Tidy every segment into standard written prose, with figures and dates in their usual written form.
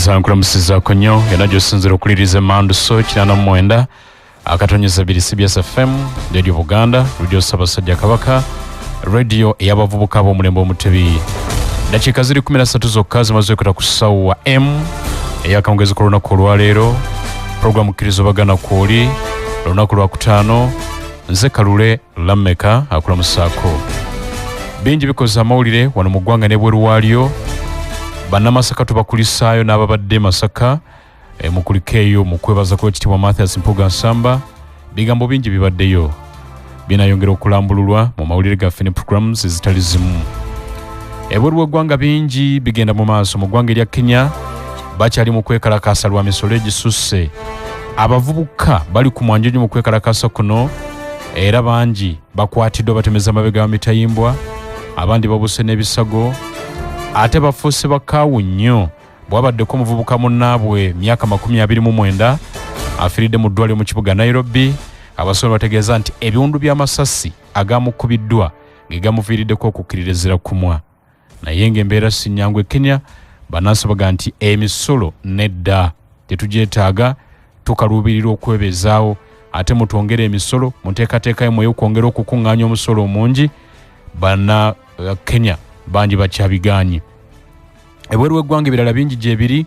Nkulamusiza konyo yanajo sinzira okuliriza mandu so kinana mwenda akatonyeza biri CBS FM Radio Buganda Radio Sabasajja Kabaka Radio yabavubuka abo mulembo omutebi dakika ziri 13 zokka zimaze kweta kusawa M eyakongeza korona kolwa lero program kirizo bagana koli lunaku lwa kutano nze Kalule Lameka akulamusako bingi bikoza amawulire wano mu ggwanga ne bweru waliyo Banamasaka tubakulisayo n'ababadde Masaka mukulikeyo mukwebaza ko kitibwa Mathias Mpuga Nsamba bigambo bingi bibaddeyo binayongera okulambululwa mu mawulire gaffe ne programs zitali zimu ebweru w'eggwanga bingi bigenda mu maaso mu ggwanga erya Kenya bakyali mu kwekalakaasa lwa misolo egisusse abavubuka bali ku mwanjojo mu kwekalakaasa kuno era bangi bakwatiddwa batemeza amabega amitayimbwa abandi babuse n'ebisago ate bafuuse bakaawu nnyo bwabaddeko omuvubuka munnaabwe myaka 29 afiridde mu ddwaliro mu kibuga Nairobi abasomi bategeeza nti ebiwundu by'amasasi agamukubiddwa gegamuviiriddeko okukkiririzira kumwa naye ng'embeera si nnyangu e Kenya banaasobaga nti emisolo nedda tetugyetaaga tukaluubirira okwebezaawo ate mutwongere emisolo muteekateekayo mweyo okwongera okukuŋŋaanya omusolo omungi bana Kenya banji bakyabiganye ebweru w'eggwanga ebirala bingi gyebiri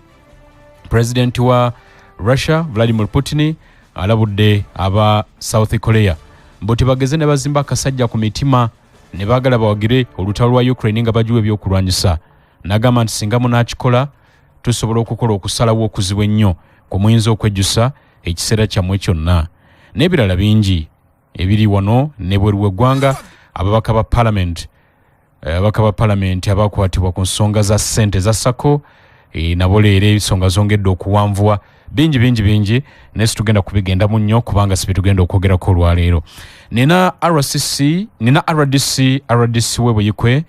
President wa Russia Vladimir Putin alabudde aba South Korea mbuti bageze ne bazimba akasajja ku mitima ne baagala bawagire olutalo lwa Ukraine nga bajiwe ebyokulwanyisa nagamba nti singa munaakikola tusobola okukola okusalawo okuzibu ennyo ku muyinza okwejjusa ekiseera kyammwe kyonna n'ebirala bingi ebiri wano ne bweru w'eggwanga ababaka ba Parliament abakwatibwa ku nsonga za ssente za Sako nabo leero ensonga zongedde okuwanvuwa bingi nesi tugenda kubigendamu nnyo kubanga sibe tugenda okwogerako olwaleero nina RDC webuyikwe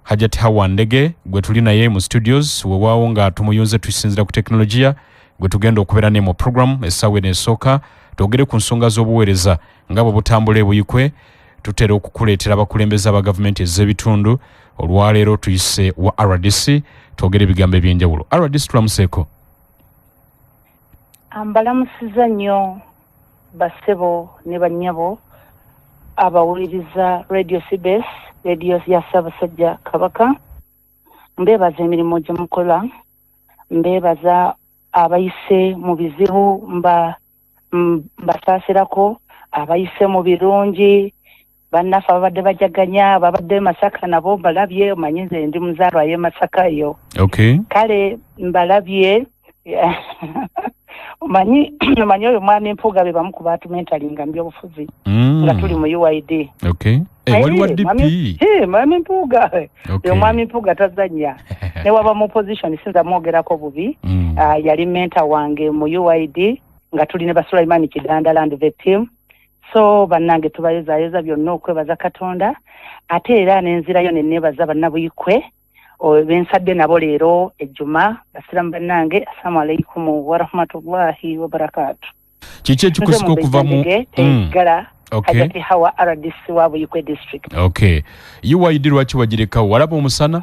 Hajati Hawandege gwe tuli naye mu studios wewaawo nga tumuyunze tusinzira ku teknologiya gwe tugenda okubeera ne mu program essaawa n'esooka twogere ku nsonga z'obuweereza nga bwe butambula ebuyikwe tutera okukuleetera abakulembeze aba gavumenti ez'ebitundu olwaleero tuyise wa RDC twogere ebigambo eby'enjawulo RDC tulamuseeko ambalamusiza nnyo basebo ne bannyabo abawuliriza Radio CBS radio ya Sabasajja Kabaka mbebaza emirimu gye mukola mbebaza abayise mu bizibu mbasaasirako abayise mu birungi bannaffe ababadde bajaganya babadde Masaka nabo mbalabye omanyi nze ndi muzaalwa ye Masaka yo okay kale mbalabye omanyi oyo mwami Mpuga be bamu ku batumentalinga mu byobufuzi nga tuli mu UID okay wali wa DP mwami Mpuga yo mwami Mpuga tazanya ne waba mu position sinza mwogerako bubi yali mentor wange mu UID nga tuli ne Sulaiman Kidanda land vet team so bannange tubayeza byonna okwebaza Katonda ate era n'enzirayo ne nebaza bannabuyikwe bensadde nabo leero ejjuma basiramu bannange assalamu alaikum wa rahmatullahi wa barakatuh kiki ekikusika okuva mu gara Hajati Hawa RDC wa Buyikwe district okay UID lwaki wagirekawo walaba omusana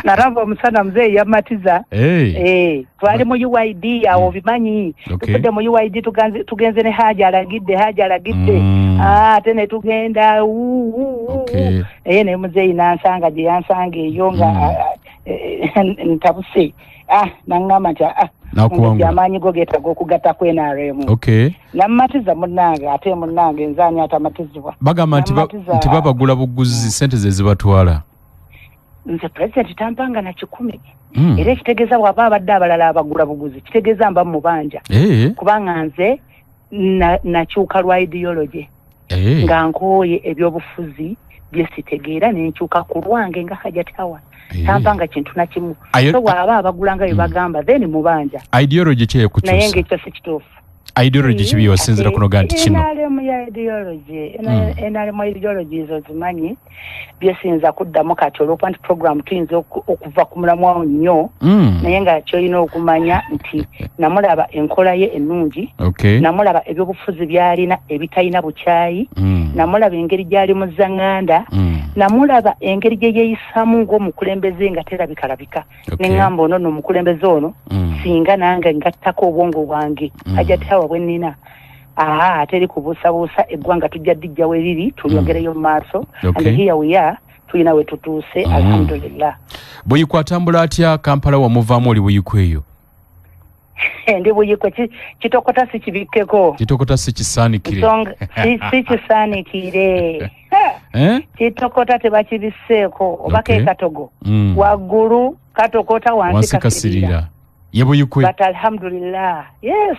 naramba omusana mzee yamatiza twali mu UID awo bimanyi tukudde mu UID tugenze ne haja alagidde ate ne tugenda ne muzee nansanga gye yansanga eyo nga ntabuse nangamba nti amaanyi go geetaga okugatta ku NRM nammatiza munnange ate munnange nzaani atamatizibwa bagamba nti babagula buguzi sente ze zibatwala nze president tampanga na 10 era kitegeeza bw'aba abadde abalala abagula buguzi kitegeeza mba mu banja kubanga nze nakyuka lwa ideology nga nkooye ebyobufuzi bye sitegeera nenkyuka ku lwange nga Hajati Hawa tampanga kintu na kimu so bw'aba abagulanga bye bagamba then mu banja ideology kyekukyusa naye ng'ekyo si kituufu ideology kibi wasinzira kuno ganti kino NRM ideology zo zimanyi byesinza kuddamu kati olwokuba nti program tuyinza okuva ku mulamwa nnyo naye nga kyolina okumanya nti namulaba enkola ye ennungi namulaba ebyobufuzi byalina ebitalina bukyayi namulaba engeri gyali mu zaŋŋanda namulaba engeri gye yeeyisamu ng'omukulembeze nga terabikalabika ne ŋŋamba ono n'omukulembeze ono singa nange ngattako obwongo bwange ajja tawa bwe nnina teri kubuusabuusa eggwanga tujja ddijja we riri tulyogereyo mu maaso and here we are tulina we tutuuse alhamdulillah. Buyikwa atambula atya Kampala wamuvaamu oli Buyikwa eyo? Ndi Buyikwa kitokota si kibikkeko. Kitokota si kisaanikire. Si kisaanikire. Kitokota tebakibisseeko oba ke katogo. Waggulu katokota wansi kasirira. Ye Buyikwa. But alhamdulillah. Yes.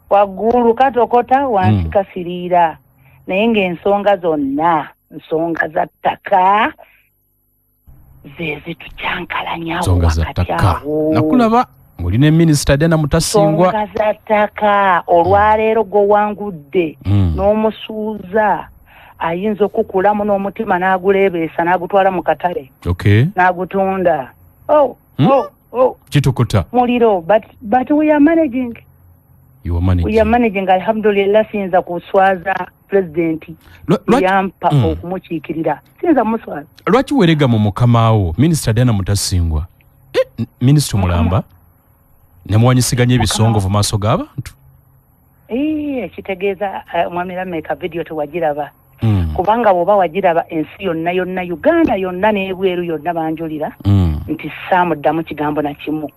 Waggulu katokota wansi kasirira. Naye ng'ensonga zonna nsonga za ttaka zezitucyankalanya nsonga za ttaka nakulaba ng'olina Minisita Diana Mutasingwa. Nsonga za ttaka olwaleero gw'owangudde n'omusuuza ayinza okukulamu n'omutima n'aguleebeesa n'agutwala mu katale n'agutunda. Kitokota muliro but we are managing. We are managing alhamdulillah. Sinza kuswaza president yampa okumukiikirira sinza muswaza. Lwaki werega mu mukamaawo Minisita Diana Mutasingwa Minisita mulamba nemwanyisiganya ebisongovu maaso g'abantu? Kitegeeza mwami Lameka video tewagiraba kubanga bw'oba wagiraba ensi yonna yonna Uganda yonna n'ebweru yonna banjulira nti saamuddamu kigambo na kimu.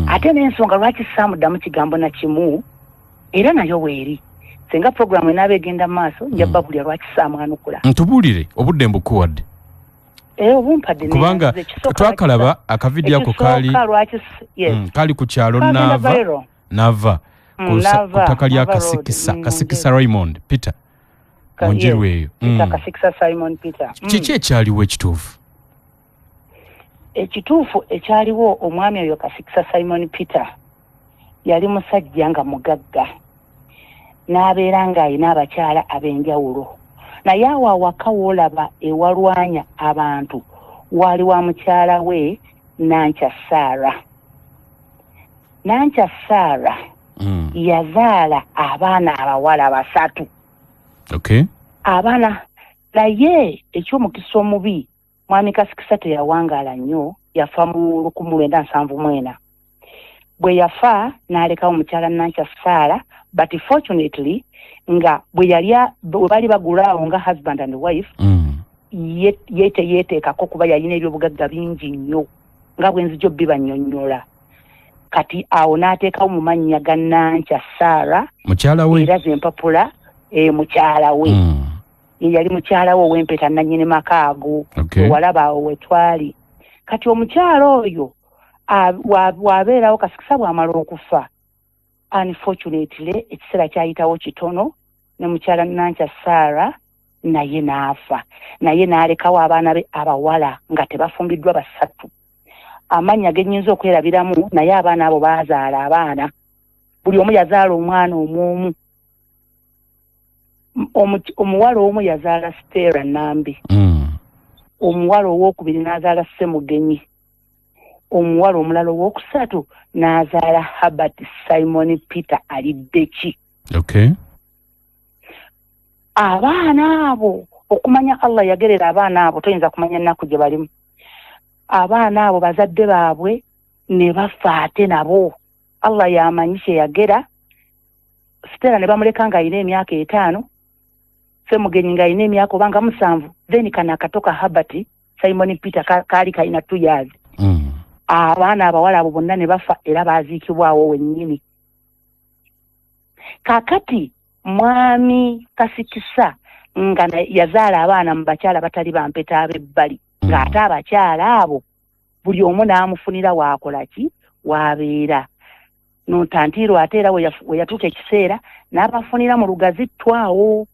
Ate n'ensonga lwaki saamuddamu kigambo na kimu era nayo weeri senga programu enaaba egenda maaso njabba buli lwaki saamwanukula. Ntubuulire obudde mbukuwadde. Obumpadde kubanga twakalaba akavidiyo ako kaali ku kyalo Nava ku ttaka lya Kasikisa Raymond Peter Onjiru eyo. Kasikisa Simon Peter. Kiki ekyaliwo ekituufu? Ekituufu ekyaliwo omwami oyo Kasikisa Simon Peter yali musajja nga mugagga n'abeera ng'alina abakyala ab'enjawulo. Naye awo awaka w'olaba ewalwanya abantu wali wa mukyala we Nankya Sarah. Nankya Sarah yazaala abaana abawala 3. Abaana naye eky'omukisa omubi mwami Kasikisa teyawangaala nnyo, yafa mu 1974. Bwe yafa n'alekawo mukyala Nankya Sarah, but fortunately nga bwe bali bagulaawo nga husband and wife yeeteekako kuba yalina ebyobugagga bingi nnyo nga bwenzijo bibannyonnyola. Kati awo n'ateekawo mu mannya ga Nankya Sarah mukyala we era zempapula mukyala we yali mukyala we ow'empeta nannyini maka ago walaba awo wetwali. Kati omukyala oyo wabeerawo Kasikisa bw'amala okufa unfortunately ekiseera kyayitawo kitono ne mukyala Nankya Sarah naye n'afa. Naye n'alekawo abaana be abawala nga tebafumbiddwa 3. Amannya genyinza okwerabiramu naye abaana abo baazaala abaana. Buli omu yazaala omwana omwomu. Omuwala omu yazaala Stella Nambi. Omuwala owokubiri n'azaala Ssemugenyi. Omuwala omulala owokusatu n'azaala Herbert Simon Peter Alibeki. Abaana abo okumanya Allah yagerera abaana abo toyinza kumanya nnaku gye balimu. Abaana abo bazadde baabwe ne bafa ate nabo. Allah yamanyi kye yagera. Stella ne bamuleka ng'alina emyaka 5. Ssemugenyi ng'alina emyaka obanga 7. Then kana katoka Herbert Simon Peter kaali kalina 2 years. Abaana abawala abo bonna ne bafa era baaziikibwawo wennyini. Kakati mwami Kasikisa nga yazaala abaana mu bakyala batali bampeta ab'ebbali ng'ate abakyala abo buli omu n'amufunira waakola ki waabeera. Nontantiirwa ate era we yatuuka ekiseera n'abafunira mu Lugazi ttwawo.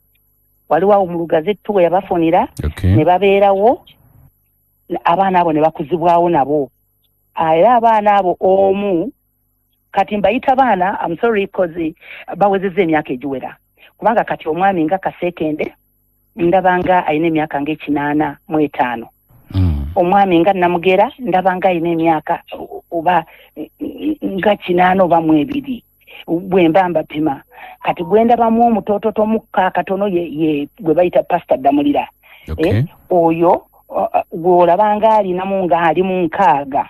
Waliwo awo mu Lugazi ttu we yabafunira ne babeerawo abaana abo ne bakuzibwawo nabo. Era abaana abo omu kati mbayita baana I'm sorry because bawezezza emyaka egiwera kubanga kati omwami nga Kasekende ndabanga alina emyaka nga 85. Omwami nga Namugera ndabanga alina emyaka oba nga 8 oba 2 bwemba mbapima. Kati gwenda bamu omutoototo mukka katono ye gwe bayita Pastor Damulira oyo gw'olabanga alinamu nga ali mu nkaaga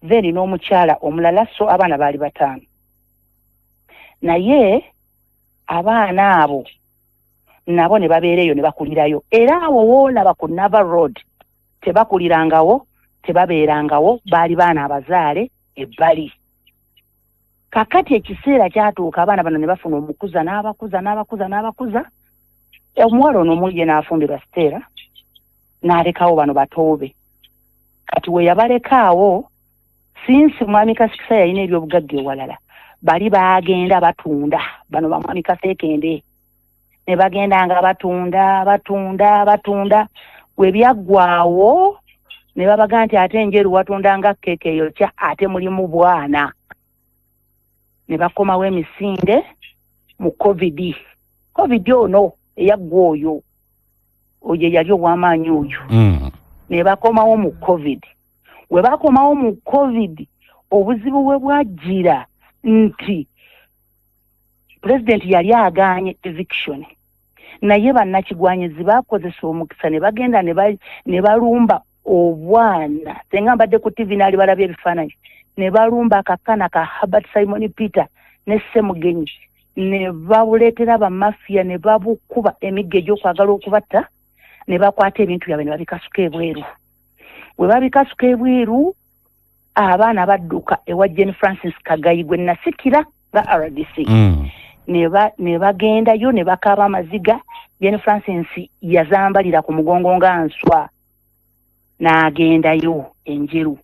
then n'omukyala omulala so abaana baali 5 naye abaana abo nabo ne babeereyo ne bakulirayo era awo woolaba ku Naval Road tebakulirangawo tebabeerangawo baali baana abazaale ebbali kakati ekiseera kyatuuka abaana bano ne bafuna omukuza n'abakuza omuwala ono omulye n'afumbirwa Stella n'alekawo bano batoobe kati we yabalekaawo sinsi mwami Kasikisa yalina ebyobugagga ewalala bali bagenda batunda bano bamwami Kasekende ne bagenda nga batunda we byaggwaawo ne babaga nti ate enjeru watunda nga keeke eyo kya ate mulimu bwana ne bakomawo emisinde mu covid ono eyaggwa oyo yali ow'amaanyi oyo ne bakomawo mu covid we bakomawo mu covid obuzibu bwe bwajjira nti president yali agaanye eviction naye bannakigwanyizi bakozesa omukisa ne bagenda ne balumba obwana senga mbadde ku TV naali balabye ebifaananyi ne balumba akakana ka Herbert Simon Peter ne Ssemugenyi ne babuleetera bamafia ne babukuba emigga egy'okwagala okubatta ne bakwata ebintu byabwe ne babikasuka ebweru we babikasuka ebweru abaana badduka ewa Jane Francis Kagayi gwe nasikira nga RDC ne bagendayo ne bakaaba amaziga Jane Francis yazambalira ku mugongo nga nswa n'agendayo enjeru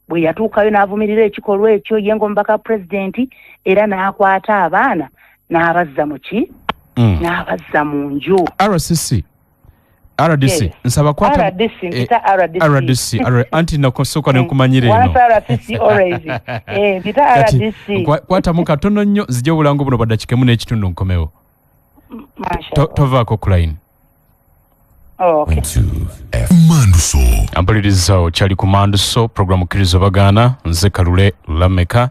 bwe yatuukayo n'avumirira ekikolwa ekyo ye ng'omubaka pulezidenti era n'akwata abaana n'abazza mu ki n'abazza mu nju RDC nsaba kwata RDC anti nakosoka nenkumanyire eno kwata mu katono nnyo zijja obulango buno badakikemu n'ekitundu nkomewo tovaako ku line Manduso ampulirizawo kyali ku Manduso programu Kkiriza Bagaana nze Kalule Lameka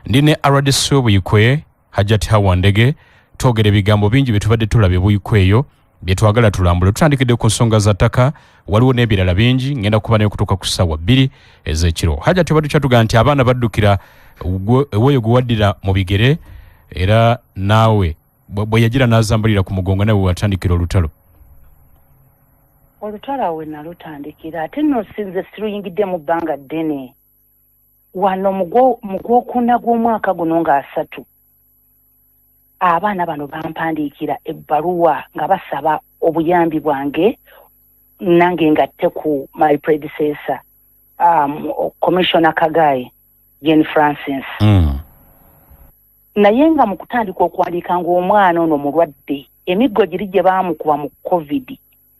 ndine RDC Buyikwe Hajati Hawandege twogera ebigambo bingi bye tubadde tulabye Buyikweyo bye twagala tulambule tutandikidde ku nsonga za ttaka waliwo n'ebirala bingi ngenda kuba nayo kutuuka ku ssaawa 2 ez'ekiro Hajati badu kyatuga nti abaana baddukira eweeyo guwaddira mu bigere era naawe bwe yagira n'azambalira ku mugongo nawe watandikira olutalo olutalo we nalutandikira ate nno sinze siruyingidde mu bbanga ddene wano mu gwokuna gw'omwaka guno nga 3 abaana bano bampandiikira ebbaluwa nga basaba obuyambi bwange nange ngatte ku my predecessor Commissioner Kagayi Jane Francis naye nga mu kutandika okuwandiika ng'omwana ono mulwadde emiggo giri gye baamukuba mu covid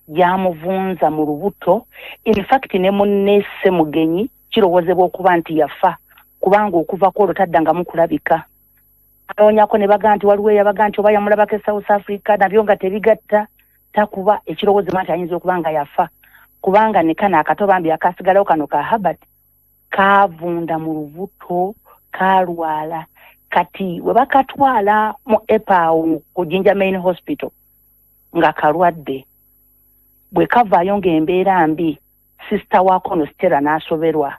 gyamuvunza mu lubuto in fact ne munne Ssemugenyi kirowoozebwa okuba nti yafa kubanga okuva ku olwo taddanga mu kulabika anoonyako ne baga nti waliwo eyabaga nti oba yamulabako e South Africa nabyo nga tebigatta takuba ekirowoozebwa nti ayinza okuba nga yafa kubanga ne kana akato bambi akasigalawo kano ka Herbert kaavunda mu lubuto kalwala kati we bakatwala mu EPAO ku Jinja Main Hospital nga kalwadde bwe kavaayo ng'embeera mbi sister wako no Stella n'asoberwa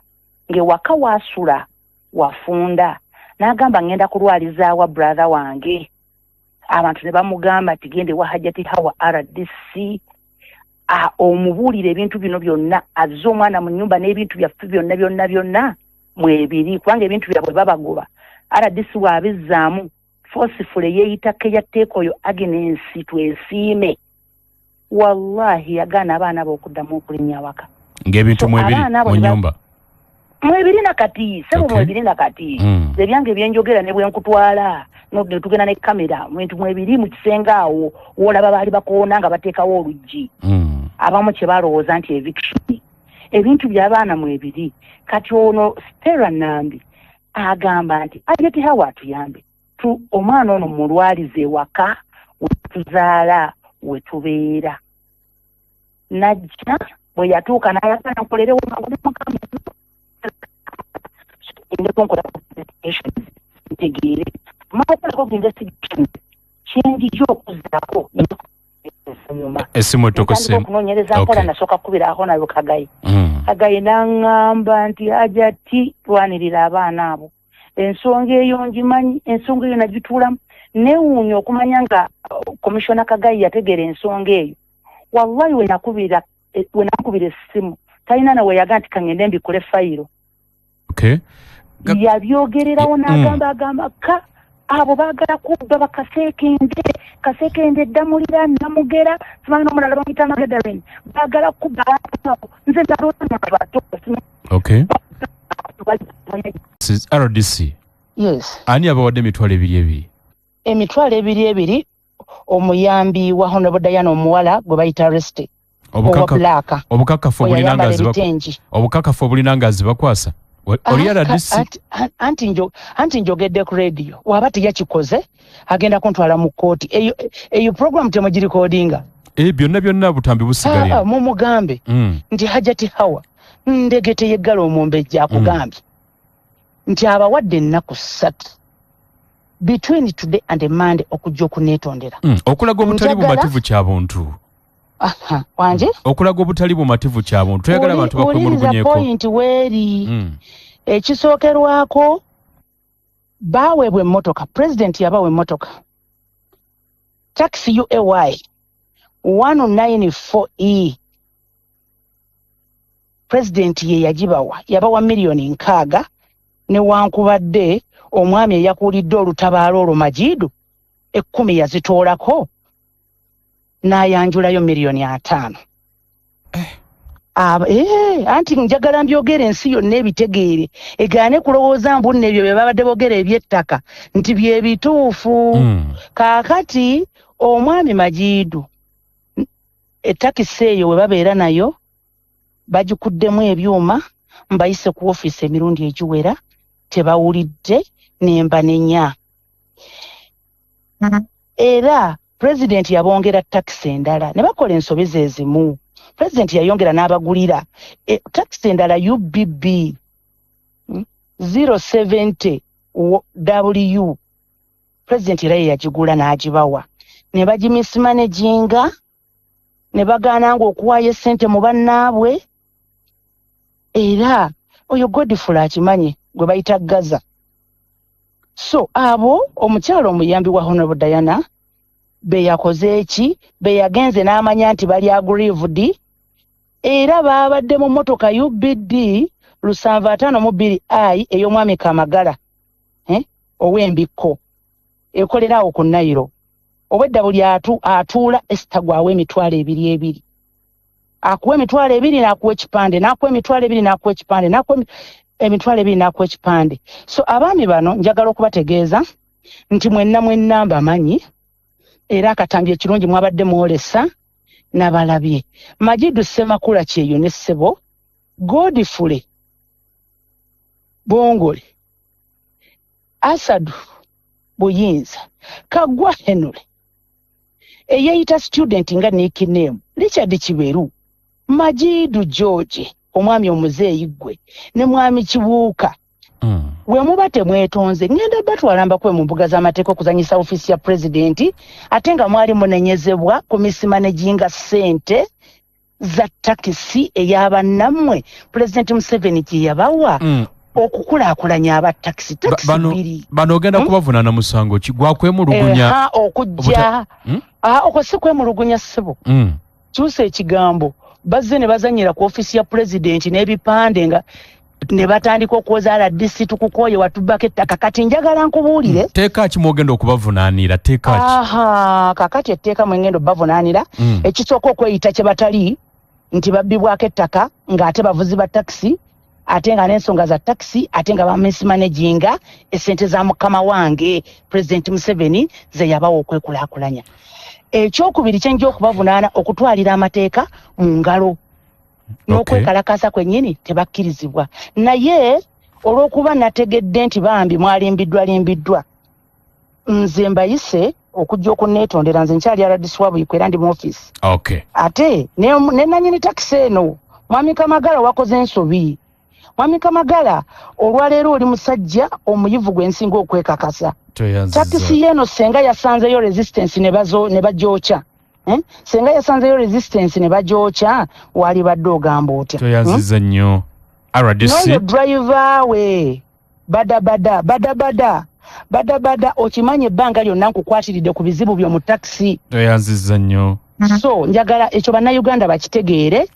ng'ewaka waasula wafunda n'agamba ngenda kulwaliza wa brother wange abantu ne bamugamba ati gende wa Hajati Hawa RDC omubuulire ebintu bino byonna azze omwana mu nnyumba n'ebintu byaffe byonna mwebiri kubanga ebintu byabwe babagoba RDC waabizzaamu forcefully yeeyita keyatteeka oyo Agnes twesiime wallahi yagaana abaana b'okuddamu okulinnya waka ng'ebintu mwebiri mu nnyumba mwebiri nakati sebo mwebiri nakati ebyange byenjogera ne bwenkutwala ne tugenda ne kamera mwebiri mu kisenge awo wolaba baali bakoona nga bateekawo oluggi abamu kye balowooza nti eviction ebintu by'abaana mwebiri kati ono Stella Nambi agamba nti Hajati Hawa atuyambe omwana ono mulwalize ewaka wetuzaala wetubeera najja bwe yatuuka n'ayagala nkolerewo ntegeere maakolako investigation kyenjija okuzaako nyuma esimu tokosemu okunoonyereza mpola nasooka kubiraako nayo Kagayi Kagayi n'aŋŋamba nti Hajati twanirira abaana abo ensonga eyo ngimanyi ensonga eyo nagituulamu neewuunya okumanya nga komishona Kagayi yategeera ensonga eyo wallahi we nakubira essimu talina nawe yaga nti kangende mbikole fayiro yabyogererawo n'agamba ka abo baagala kubba bakaseekende ddamulira namugera simanyi n'omulala bamuyita Magdalene baagala kubba abo nze naloobato RDC yes ani abawadde emitwalo ebiri omuyambi wa Honorable Diana omuwala gwe bayita arrest obukakafu obulina ngaazibakwasa oli RDC anti njogedde ku radio waba teyakikoze agenda kuntwala mu kooti eyo program temugirikodinga byonna butambi busigale mumugambe nti Hajati Hawa ndegete yeggala omumbejja akugambye nti abawadde ennaku 3 between today and Monday okujja okuneetondera okulaga obutali bumativu kyabuntu wanje okulaga obutali bumativu kyabuntu tuyagala abantu bakwemulugunyeko point weeri ekisookerwako baweebwa emmotoka president yabawa emmotoka taxi UAY 194E president ye yagibawa yabawa miliyoni 6 newankubadde omwami eyakuulidde olutabaalo olwo Majidu 10 yazitoolako n'ayanjulayo miliyoni 5 anti njagala mbyogere ensi yonna ebitegeere egaane kulowooza mbu nno ebyo bye babadde boogera eby'ettaka nti bye bituufu kaakati omwami Majidu ettakisi eyo we babeera nayo bagikuddemu ebyuma mbayise ku ofiisi emirundi egiwera tebawulidde nemba nenya era president yabongera taxi endala ne bakola ensobezi ezimu president yayongera n'abagulira taxi endala UBB 070 W president era yagigula n'agibawa ne bagimismanaginga ne bagaana nga okuwaayo essente mu bannaabwe era oyo Godfrey akimanye gwe bayita Gaza so abo omukyalo omuyambi wa Honorable Diana beyakoze eki beyagenze n'amanya nti bali aggrieved era babadde mu motoka UBD 752I ey'omwami Kamagala ow'embikko ekolerawo ku Nairo obwedda buli atuula esitagwawo emitwalo 2 akuwa emitwalo 2 n'akuwa ekipande n'akuwa emitwalo 2 n'akuwa ekipande n'akuwa emitwalo 2 n'akuwa ekipande so abaami bano njagala okubategeeza nti mwenna mbamanyi era akatambye ekirungi mwabadde mwolesa n'abalabye Majidu Ssemakula kyeyo ne ssebo Godfrey Bongole Asadu Buyinza Kagwa Henry eyayita student nga nickname Richard Kiberu Majidu George omwami omuzeeyi gwe ne mwami Kibuuka we muba temwetonze ngenda batwalamba kwe mu mbuga z'amateeka okuzanyisa ofisi ya president ate nga mwali munenyezebwa komisimanejinga ssente za takisi ey'abannammwe president Museveni gye yabawa okukulaakulanya abatakisi bano ogenda kubavunaana musango ki gwakwemulugunya okujja okwo si kwemulugunya ssebo kyusa ekigambo bazze ne bazanyira ku ofisi ya president n'ebipande nga ne batandika okwoza RDC tukukoye watubako ettaka kati njagala nkubuulire teeka ki mwogenda okubavunaanira teeka ki kakati etteeka mwengendo bavunaanira ekisooka okweyita kye batali nti babbibwako ettaka ng'ate bavuzi ba taxi ate nga n'ensonga za taxi ate nga bamismanaginga essente za mukama wange president Museveni ze yabawa okwekulaakulanya ekyokubiri kyenja okubavunaana okutwalira amateeka mu ngalo n'okwekalakasa kwennyini tebakkirizibwa naye olw'okuba nategedde nti bambi mwalimbiddwa nze mbayise okujja okuneetondera nze nkyali RDC Wabuyiko era ndi mu office ate ne nannyini takisi eno mwami Kamagala wakoze ensobi mwami Kamagala olwaleero oli musajja omuyivu gwensinga okwekakasa takisi yeno senga yasanzeyo resistance ne bagyokya Senga yasanzeyo resistance ne bajocha wali badde ogamba otya. Toyanziza nnyo. RDC. No driver we. Bada okimanye ebbanga lyonna nkukwatiridde ku bizibu byo mu taxi. Toyanziza nnyo. So njagala ekyo bannayuganda bakitegeere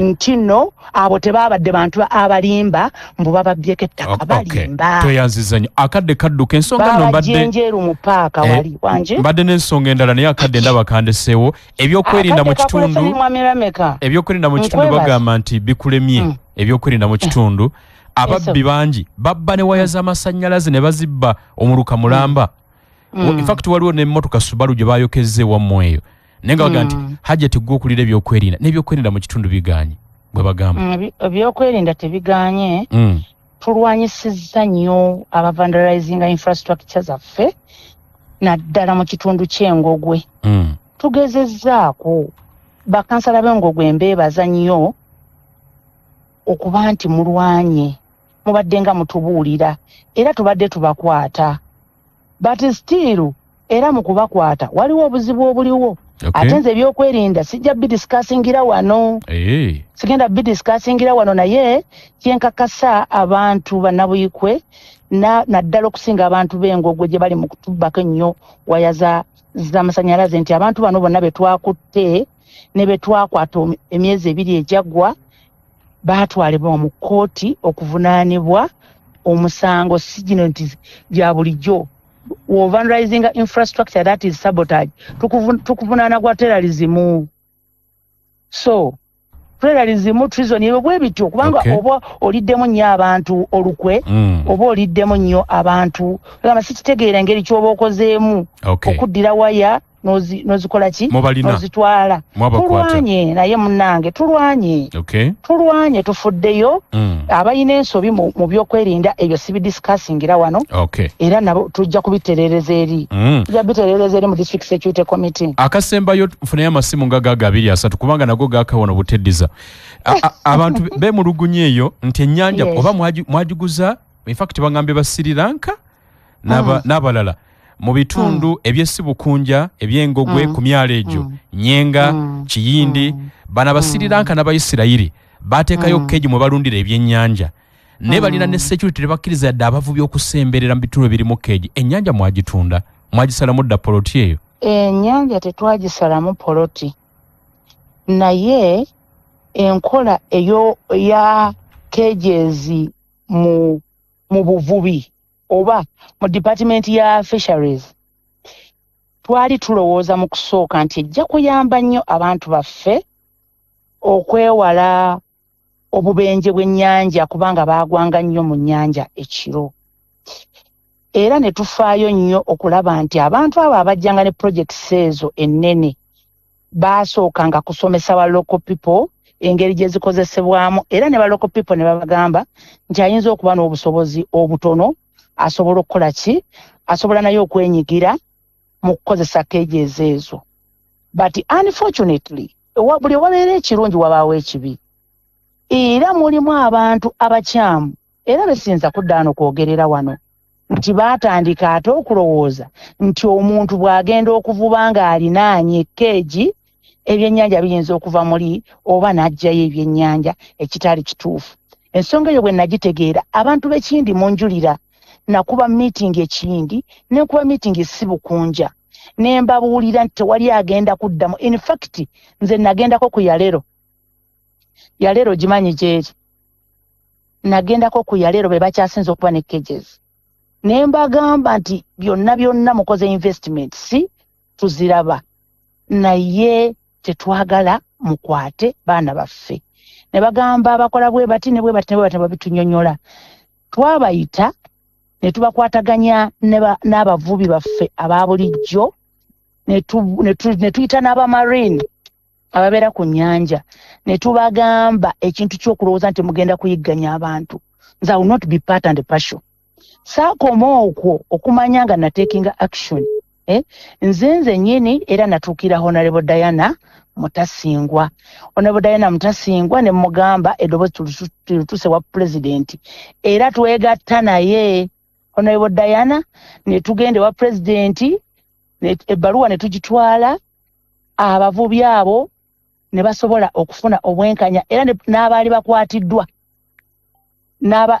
nti nno abo tebaabadde bantu abalimba mbu bababyeko ettaka balimba. Toyanziza nnyo. Akadde kadduka ensonga nno mbadde njeru mu paaka wali wanje. Mbadde n'ensonga endala naye akadde ndaba kandeseewo ebyokwerinda mu kitundu bagamba nti bikulemye ebyokwerinda mu kitundu ababbi bangi babba ne waya z'amasannyalaze ne bazibba omuluka mulamba. In fact waliwo n'emmotoka Subaru gye baayokezza ewammwe eyo. Nenga baga nti hajati gwo kulira ebyokwerinda n'ebyokwerinda mu kitundu biganye bwe bagamba. Ebyokwerinda tebiganye. Tulwanyisizza nnyo aba vandalizing infrastructure zaffe naddala mu kitundu ky'Engogwe. Tugezezzaako bakansala b'Engogwe embeebaza nnyo okuba nti mulwanye mubadde nga mutubuulira era tubadde tubakwata but still era mu kubakwata waliwo obuzibu obuliwo. Ate nze ebyokwerinda sijja bidiscussingira wano. Sigenda bidiscussingira wano naye kyenkakasa abantu bannabuyikwe naddala okusinga abantu b'Engogwe gye bali mu kutubbako ennyo waya z'amasannyalaze nti abantu bano bonna be twakutte ne be twakwata emyezi 2 ejaggwa baatwalibwa mu kkooti okuvunaanibwa omusango si gino nti gya bulijjo. Vandalizing infrastructure, that is sabotage. Tukuvunaana gwa terrorism. So terrorism treason yewe bwe bityo kubanga oba oliddemu nnyo abantu olukwe oba oliddemu nnyo abantu kama sikitegeera engeri ky'oba okozeemu okuddira waya nozikola ki nozitwala. Tulwanye naye munnange tulwanye tufuddeyo abayina ensobi mu byokwerinda ebyo sibidiscussingira wano era nabo tujja kubiterereza eri mu district security committee. Akasembayo nfunayo amasimu nga gaga 2-3 kubanga nago gakawona buteddiza abantu bemulugunye eyo nti ennyanja oba mwagiguza in fact bangambye ba Sri Lanka n'abalala mu bitundu eby'Essibukunja eby'Engogwe ku myalo egyo Nyenga Kiyindi bana ba Sri Lanka n'Abayisirayiri bateekayo keegi mwe balundira ebyennyanja ne balina ne security bakkiriza yadde abavubi okusemberera mu bitundu birimu keegi. Ennyanja mwagitunda mwagisalamu dda poloti eyo? Ennyanja tetwagisalamu poloti naye enkola eyo ya keejezi mu buvubi oba mu department ya fisheries twali tulowooza mu kusooka nti ejja kuyamba nnyo abantu baffe okwewala obubenje bw'ennyanja kubanga baagwanga nnyo mu nnyanja ekiro era ne tufaayo nnyo okulaba nti abantu abo abajjanga ne projects ezo ennene baasookanga kusomesa ba local people engeri gye zikozesebwamu era ne ba local people ne babagamba nti ayinza okuba n'obusobozi obutono asobola okukola ki asobola naye okwenyigira mu kukozesa keejezi ezo. But unfortunately buli wabeera ekirungi wabaawo ekibi era mulimu abantu abakyamu era besinza kuddaano kwogerera wano nti baatandika ate okulowooza nti omuntu bw'agenda okuvuba ng'alinaanye keegi ebyennyanja biyinza okuva muli oba n'aggyayo ebyennyanja ekitali kituufu. Ensonga eyo bwe nagitegeera abantu b'Ekindi munjulira nakuba meeting Ekindi nekuba meeting Essibukunja ne mbabuulira nti tewali agenda kuddamu. In fact nze nagendako ku Yalero gimanyi gyeri nagendako ku Yalero be bakyasinza okuba ne cages ne mbagamba nti byonna mukoze investment si tuziraba naye tetwagala mukwate baana baffe. Ne bagamba abakola bwe bati ne bwe bati babitunyonyola. Twabayita ne tubakwataganya n'abavubi baffe ababulijjo ne tuyita n'abamarine ababeera ku nnyanja ne tubagamba ekintu ky'okulowooza nti mugenda kuyigganya abantu. Nze I will not be part and partial. Saakoma okwo okumanya nga natekinga action. Nze nnyini era natuukira Honorable Diana Mutasingwa. Honorable Diana Mutasingwa ne mugamba eddoboozi tulutuse wa president era twegatta naye Honorable Diana ne tugende wa president ebbaluwa ne tugitwala abavubi abo ne basobola okufuna obwenkanya era n'abaali bakwatiddwa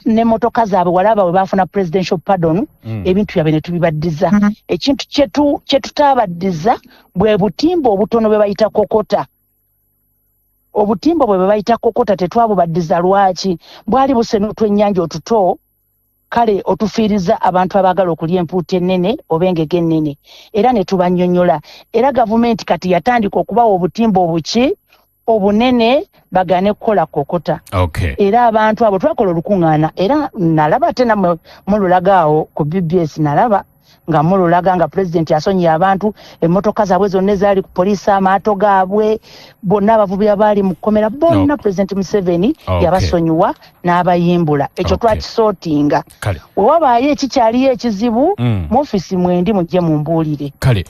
ne motoka zaabwe walaba bwe bafuna presidential pardon ebintu byabwe ne tubibaddiza ekintu kye tutaabaddiza bwe butimba obutono bwe bayita kokota. Obutimba bwe bayita kokota tetwabubaddiza lwaki bwali busenutwa ennyanja otuto kale otufiiriza abantu abaagala okulya empuuta ennene oba engege ennene era ne tubannyonnyola era gavumenti kati yatandika okubawa obutimba obuki obunene bagane kukola kokota. Era abantu abo twakola olukuŋŋaana era nalaba tena mululagaawo ku BBS nalaba nga mululaga nga pulezidenti asonyiye abantu emmotoka zaabwe zonna ezaali ku poliisi amaato gaabwe bonna abavubi abaali mu kkomera bonna pulezidenti Museveni yabasonyiwa n'abayimbula ekyo twakisootinga. We wabaayo ekikyaliyo ekizibu mu ofiisi mwendi mujje mumbuulire. Kale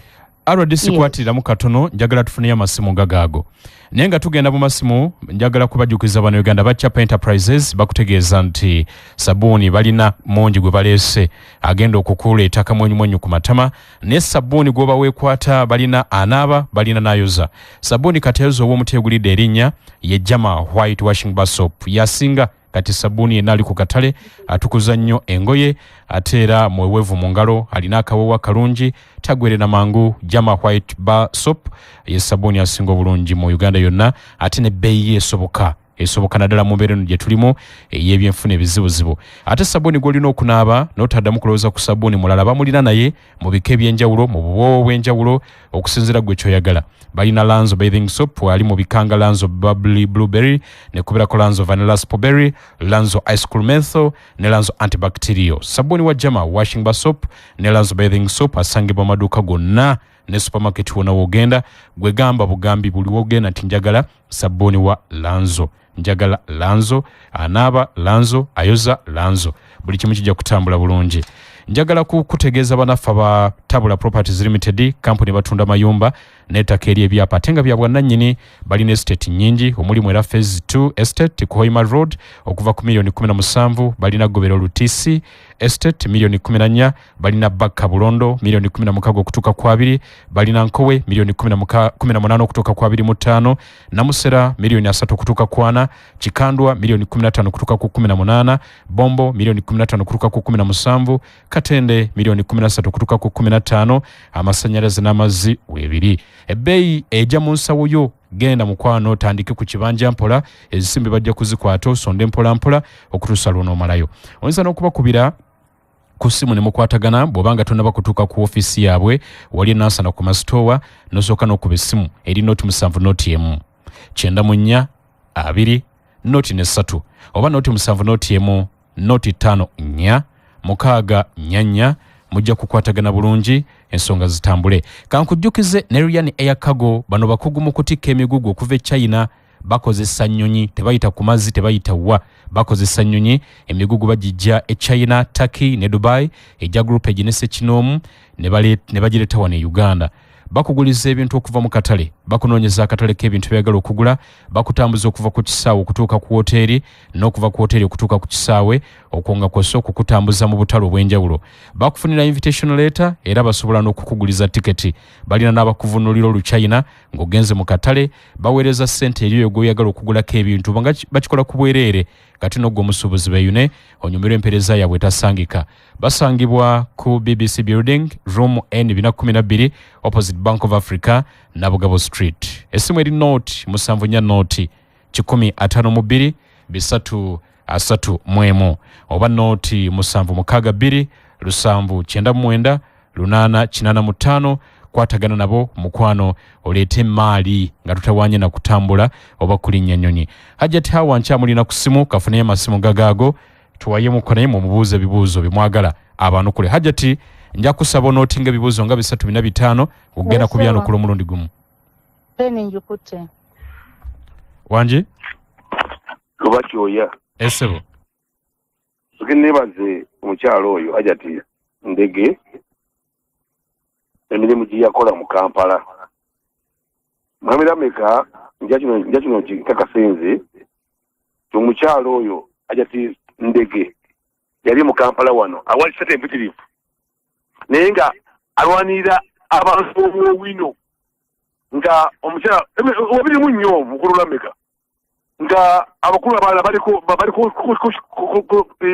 RDC kwatiramu katono njagala tufuneyo amasimu gagaago naye nga tugenda mu masimu njagala kubajjukiza bano Uganda ba Chapa Enterprises bakutegeeza nti sabbuuni balina monji gwe baleese agenda okukula ettaka mwenyumwenyu ku matama ne sabbuuni gwoba weekwata balina anaaba balina nayoza. Sabbuuni kateezo ow'omuteegulidde erinnya ye Jama White Washing Bar Soap yasinga kati sabbuuni yenna ali ku katale atukuza nnyo engoye ate era mweweevu mu ngalo alina akawewa kalungi tagwere na mangu. Jama White Bar Soap ye sabbuuni asinga obulungi mu Uganda yonna ate ne bbeeyi esoboka naddala mu mbeera eno gye tulimu ey'ebyenfuna ebizibuzibu. Ate sabbuuni gw'olina okunaaba n'otaddamu kulowooza ku sabbuuni mulala bamulina naye mu bika eby'enjawulo mu buwoowo bw'enjawulo okusinziira gwe kyoyagala. Balina Lanzo Bathing Soap ali mu bikanga Lanzo Bubbly Blueberry ne kubeerako Lanzo Vanilla Spawberry, Lanzo Ice Cool Menthol ne Lanzo Antibacterial. Sabbuuni wa Jama Washing Bar Soap ne Lanzo Bathing Soap asangibwa amaduuka gonna ne supermarket wonna w'ogenda gwe gamba bugambi buli w'ogenda nti njagala sabbuuni wa Lanzo. Njagala Lanzo, anaaba Lanzo, ayoza Lanzo. Buli kimu kijja kutambula bulungi. Njagala kutegeeza banaffe ba Tabula Properties Limited, kampuni batunda mayumba n'ettaka ery'ebyapa ate nga bya bwannannyini. Balina estate nnyingi omuli Mwera Phase 2 Estate ku Hoima Road okuva ku $17,000,000. Balina Gobero Lutisi Estate $14,000,000. Balina Bakka Bulondo $16,000,000 okutuuka ku 2. Balina Nkowe $18,000,000 okutuuka ku 25. Namusera $3,000,000 okutuuka ku 4. Kikandwa $15,000,000 okutuuka ku 18. Bombo $15,000,000 okutuuka ku 17. Katende $13,000,000 okutuuka ku 15. Amasannyalaze n'amazzi weebiri. Ebbeeyi ejja mu nsawo yo genda mukwano tandike ku kibanja mpola ezisimbi bajja kuzikwata osonde mpola mpola okutuusa lw'onoomalayo. Oyinza n'okubakubira ku ssimu ne mukwatagana bw'obanga tonnaba kutuuka ku ofiisi yaabwe wali enansana ku masitoowa n'osooka n'okuba essimu eri noti 7 noti emu 94 2 noti 3 oba noti 7 noti emu noti 5 4 6 4 mujja kukwatagana bulungi ensonga zitambule. Kankujjukize ne Ryan Air Cargo bano bakugu mu kutikka emigugu okuva e China bakozesa nnyonyi tebayita ku mazzi tebayita wa bakozesa nnyonyi emigugu bagijja e China, Turkey ne Dubai ejja group eginese kinoomu ne bagireeta wano e Uganda. Bakuguliza ebintu okuva mu katale bakunoonyeza akatale k'ebintu byagala okugula bakutambuza okuva ku kisaawe okutuuka ku woteeri n'okuva ku woteeri okutuuka ku kisaawe okwonga kwose okukutambuza mu butale obw'enjawulo. Bakufunira invitation letter era basobola n'okukuguliza tiketi. Balina n'abakuvunulira oluchina ng'ogenze mu katale baweereza ssente eriyo gw'oyagala okugulako ebintu banga bakikola ku bwereere kati n'ogwo omusuubuzi beeyune onyumirwa empeereza yaabwe etasangika. Basangibwa ku BBC Building Room N212 opposite Bank of Africa Nabugabo Street. Esimu eri noti 74 noti 152 331 oba noti 762 799 885. Kwatagana nabo mukwano oleete maali nga tutawanye na kutambula oba kulinnya nnyonyi. Hajjati hawa nkyamulina ku ssimu kafuneyo amasimu gagaago tuwayemu naye mu mubuuza ebibuuzo bimwagala abantu kule. Hajjati nja kusaba onootinga ebibuuzo nga 345 kugenda ku byanukula omulundi gumu. Peni njukute wanje lubakyoya esebo tugenebaze omukyalo oyo Hajjati Ndege emirimu gye yakola mu Kampala. Mwami Lameka nja kino kikakasenze omukyalo oyo Hajjati Ndege yali mu Kampala wano awali state empitirivu naye nga alwanirira abantu b'owino nga omukyala obiri mu nnyo mukulu Lameka nga abakulu abala bali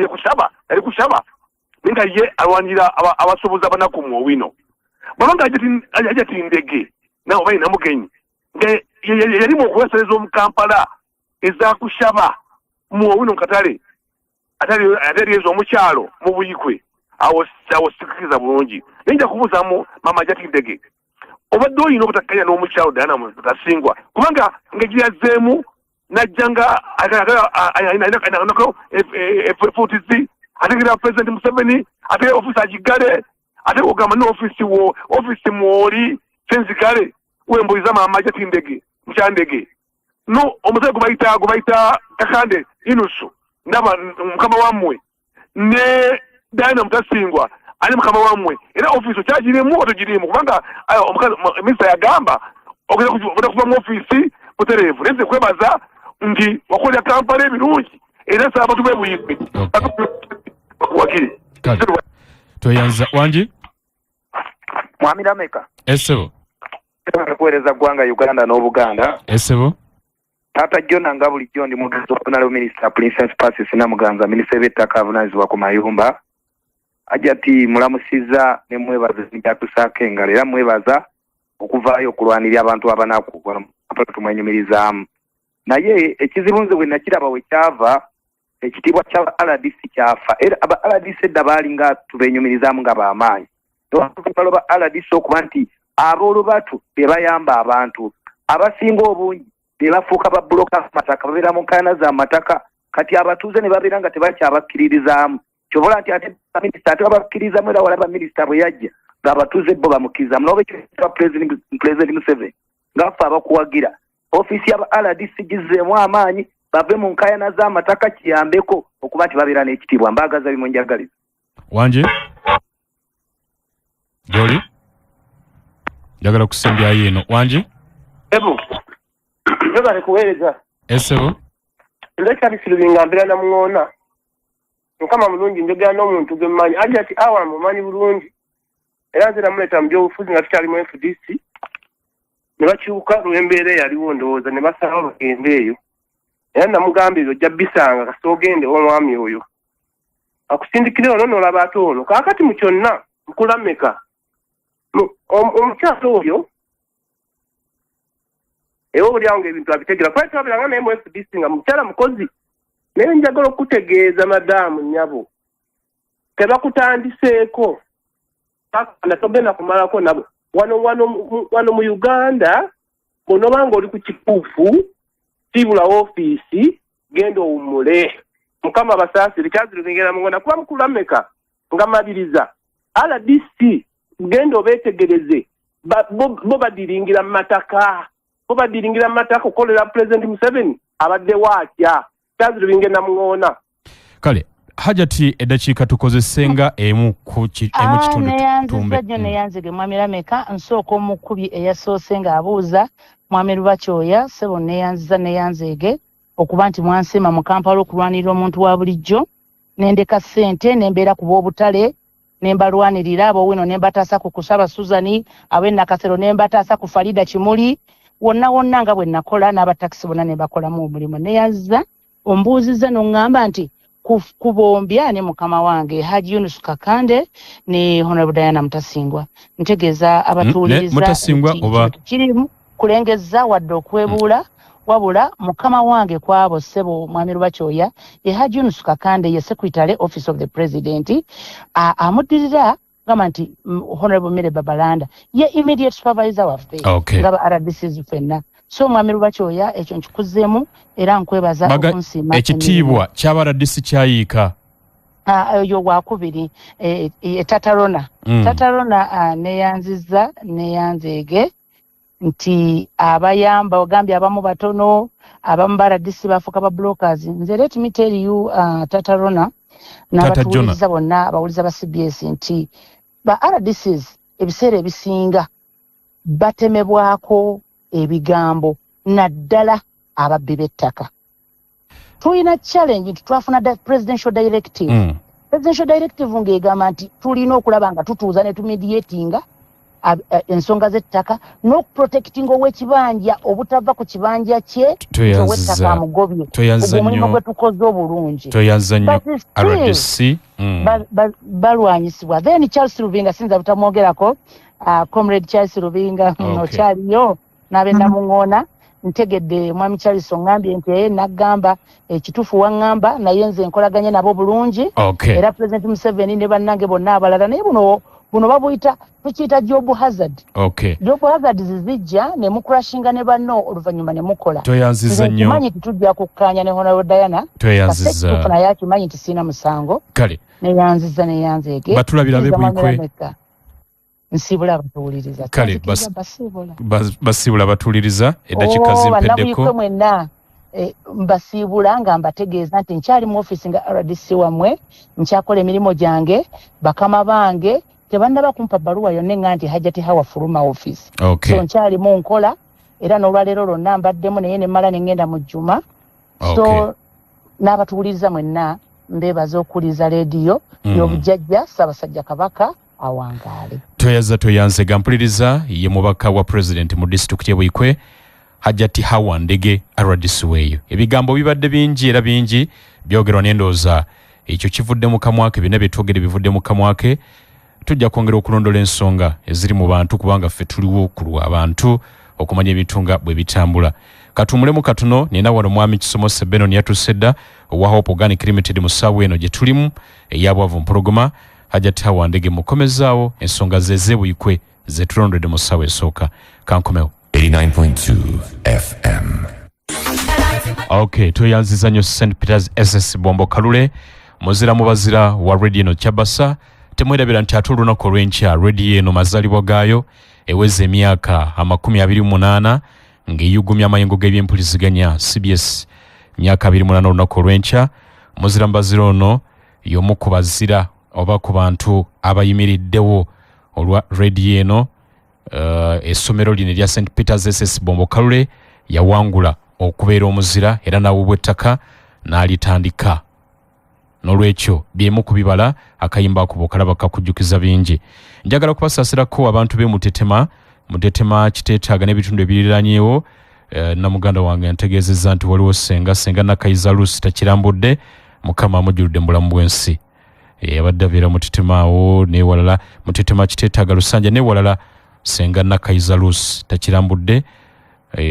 kushaba yali kushaba nga ye alwanira abasoboza abanaku mu wino babanga ajati ndege nawo bali namugenyi nga yali mu kuwesereza omu Kampala eza kushaba mu wino katale atali ezo omukyalo mu buyikwe awo sikiza bulungi ninja kubuzamu mama ajati ndege obadde olina obutakanya n'omukyalo Diana Mutasingwa kubanga ng'egiyazeemu najjanga FTC ategera President Museveni ate office agigale ate ogamba n'office mwoli senzigale wembuliza maama ajati ndege mukyandege no omusale gubayita Kakande Inusu ndaba mukama wammwe ne Diana Mutasingwa ali mukama wammwe era office kyagirimu otogirimu kubanga minisita yagamba ogenda kuva mu office butereevu nze kwebaza nti wakolera Kampala ebirungi era nsaba abantu bebuyigwe wakiri toyanza wangi Mwami Lameka esebo kuweereza ggwanga Uganda n'Obuganda esebo Tata John nga bulijjo ndi mugenzi wa Honorable Minister Princess Pacis Namuganza minisita w'ettaka avunaanyizibwa ku mayumba ajati mulamusiza ne mwebaza njatusaka engalo era mwebaza okuvaayo okulwanirira abantu abanaku tumwenyumirizaamu naye ekizibu nze bwe nakiraba we kyava ekitiibwa kya RDC kyafa era aba RDC edda baalinga tubenyumirizaamu nga b'amaanyi baloba RDC okuba nti aboolubatu be bayamba abantu abasinga obungi be bafuuka babbuloka amataka babeera mu nkaayana z'amataka kati abatuuze ne babeera nga tebakyabakkiririzaamu kyobola nti ate minisita ate babakkirizamu era walaba minisita bwe yajja ng'abatuuze bo bamukkirizamu n'obwekyo President Museveni ngaffe abakuwagira ofisi ya RDC gizeemu amaanyi bave mu nkaayana z'amataka kiyambeko okuba nti babeera n'ekitiibwa mbaagaza bimunjagaliza wanje Joli njagala kusembyayo eno wanje ebo njagala kuweereza esebo leka bisilubinga mbeera namuŋoona mukama mulungi njogera n'omuntu gwe mmanyi ajja ati awa mumanyi bulungi era nze namuleeta mu byobufuzi nga tukyali mu FDC ne bakyuka lw'embeera eyaliwo ndowooza ne basalawo bagende eyo era namugamba ebyo ojja bisanga kasita ogende omwami oyo akusindikire ono n'olaba ate ono kaakati mu kyonna Lameka omukyalo oyo ewo bulyawo ng'ebintu abitegera kwali twabiranga naye mu FDC nga mukyala mukozi naye njagala okutegeeza madaamu nnyabo tebakutandiseeko togenda kumalako nabo wano mu Uganda bw'onobanga oli ku kikuufu tibula ofiisi genda owummule mukama basaasire kyazirubingera mungona kuba mukulu Lameka nga maliriza RDC genda obeetegereze bo badiringira mu mataka okolera President Museveni abadde waatya kyazirubinge namuŋoona kale hajati eddakiika tukozesenga emu ku kitundu neyanziza gyo neyanzige mwami Lameka nsooka omukubi eyasoose ng'abuuza mwami Lubakyoya sebo neyanzege okuba nti mwansema mu Kampala okulwanirira omuntu wa bulijjo nendeka ssente nembeera ku b'obutale nembalwanirira abowino nembataasa ku Kusaba Suzani ab'Enakasero nembataasa ku Farida Kimuli wonna nga bwe nakola n'abatakisi bonna ne bakolamu omulimu neyanziza ombuuziza n'oŋŋamba nti kubombya ne mukama wange Haji Yunus Kakande ne Honorable Diana Mutasingwa ntegeeza abatuuliriza Mutasingwa oba kirimu kulengeza wadde okwebuula wabula mukama wange kwabo ssebo mwami Lubakyoya ye Haji Yunus Kakande ye Secretary Office of the President amuddirira gamba nti Honorable Mary Babalanda ye immediate supervisor waffe ngaba RDCs ffenna so mwami Lubakyoya ekyo nkikuzeemu era nkwebaza okunsima ekitiibwa kyaba RDC kyayiika oyo wakubiri Tatarona Tatarona neyanzege nti abayamba ogambye abamu batono abamu RDC bafuka ba blockers nze let me tell you Tatarona n'abatuuliza bonna abawuliza ba CBS nti ba RDCs ebiseera ebisinga batemebwako ebigambo naddala ababbi b'ettaka tulina challenge nti twafuna presidential directive ng'egamba nti tulina okulaba nga tutuuza ne tumediatinga ensonga z'ettaka n'okuprotectinga ow'ekibanja obutava ku kibanja kye ow'ettaka amugobye omulimu gwe tukoze obulungi toyanza nnyo RDC balwanyisibwa. Then Charles Ruvinga sinza butamwogerako comrade Charles Ruvinga okyaliyo n'abe namuŋŋoona ntegedde mwami Charles ongambye nti nagamba ekituufu waŋŋamba naye nze nkolaganye nabo bulungi era President Museveni ne bannange bonna abalala naye buno babuyita tukiyita job hazard. Job hazard zizijja ne mucrashinga ne banno oluvannyuma ne mukola. Toyanziza nnyo. Manyi tujja kukkaanya ne Honorable Diana. Toyanziza. Kufuna yaki manyi nti sina musango. Kale. Ne yanzege. Batulabira bebwikwe. Nsibula abatuwuliriza. Kale basibula abatuwuliriza eddakiika zimpeddeko. Mwenna mbasiibula nga mbategeeza nti nkyali mu office nga RDC wamwe nkyakola emirimu gyange bakama bange tebannaba kumpa bbaluwa yonna eŋŋa nti Hajjati Hawa Fuluma office. So nkyali mu nkola era n'olwaleero lwonna mbaddemu naye ne mmala ne ŋŋenda mu jjuma. So n'abatuwuliriza mwenna mbeebaza okuwuliriza leediyo y'obujjajja Ssaabasajja Kabaka awangaale. Toyanzega mpuliriza ye mubaka wa President mu disitulikiti y'Buikwe Hajjati Hawa Ndege RDC weeyo. Ebigambo bibadde bingi era bingi byogerwa n'endooza ekyo kivudde mu kamwake bina byetwogere bivudde mu kamwake. Tujja kwongera okulondola ensonga eziri mu bantu kubanga ffe tuliwo kulwa abantu okumanya ebitunga bwe bitambula. Katumulemu katuno nina wano mwami Kisomo Sebeno yatusedda owa Hope Organic Limited mu ssaawa eno gye tulimu eyabwavu mpologoma Hajjati Hawa Ndege mukomezaawo ensonga z'Buikwe ze tulondedde mu ssaawa esooka. Kankomewo 89.2 FM. Toyanziza nnyo St. Peter's SS Bombo Kalule muzira mubazira wa radio eno Kyabasa. Temwerabira nti ate olunaku olw'enkya radio eno mazaalibwa gaayo eweza emyaka 28 ng'eyugumya amayengo g'ebyempuliziganya CBS myaka 28 olunaku olw'enkya. Muzira mubazira ono y'omu ku bazira oba ku bantu abayimiriddewo olwa radio eno. Essomero lino erya St. Peter's SS Bombo Kalule yawangula okubeera omuzira era n'awubwa ettaka n'alitandika. N'olwekyo byemu ku bibala akayimba ako bokalaba kakujjukiza bingi. Njagala kubasaasirako abantu Mutetema kiteetaaga n'ebitundu ebiriranyeewo. Namuganda wange ntegeezezza nti waliwo senga Nakayiza Lucy takirambudde Mukama amujjuludde mu bulamu bw'ensi. Abadde abeera Mutetema awo n'ewalala Mutetema kiteetaaga Lusanja n'ewalala senga Nakayiza Lucy takirambudde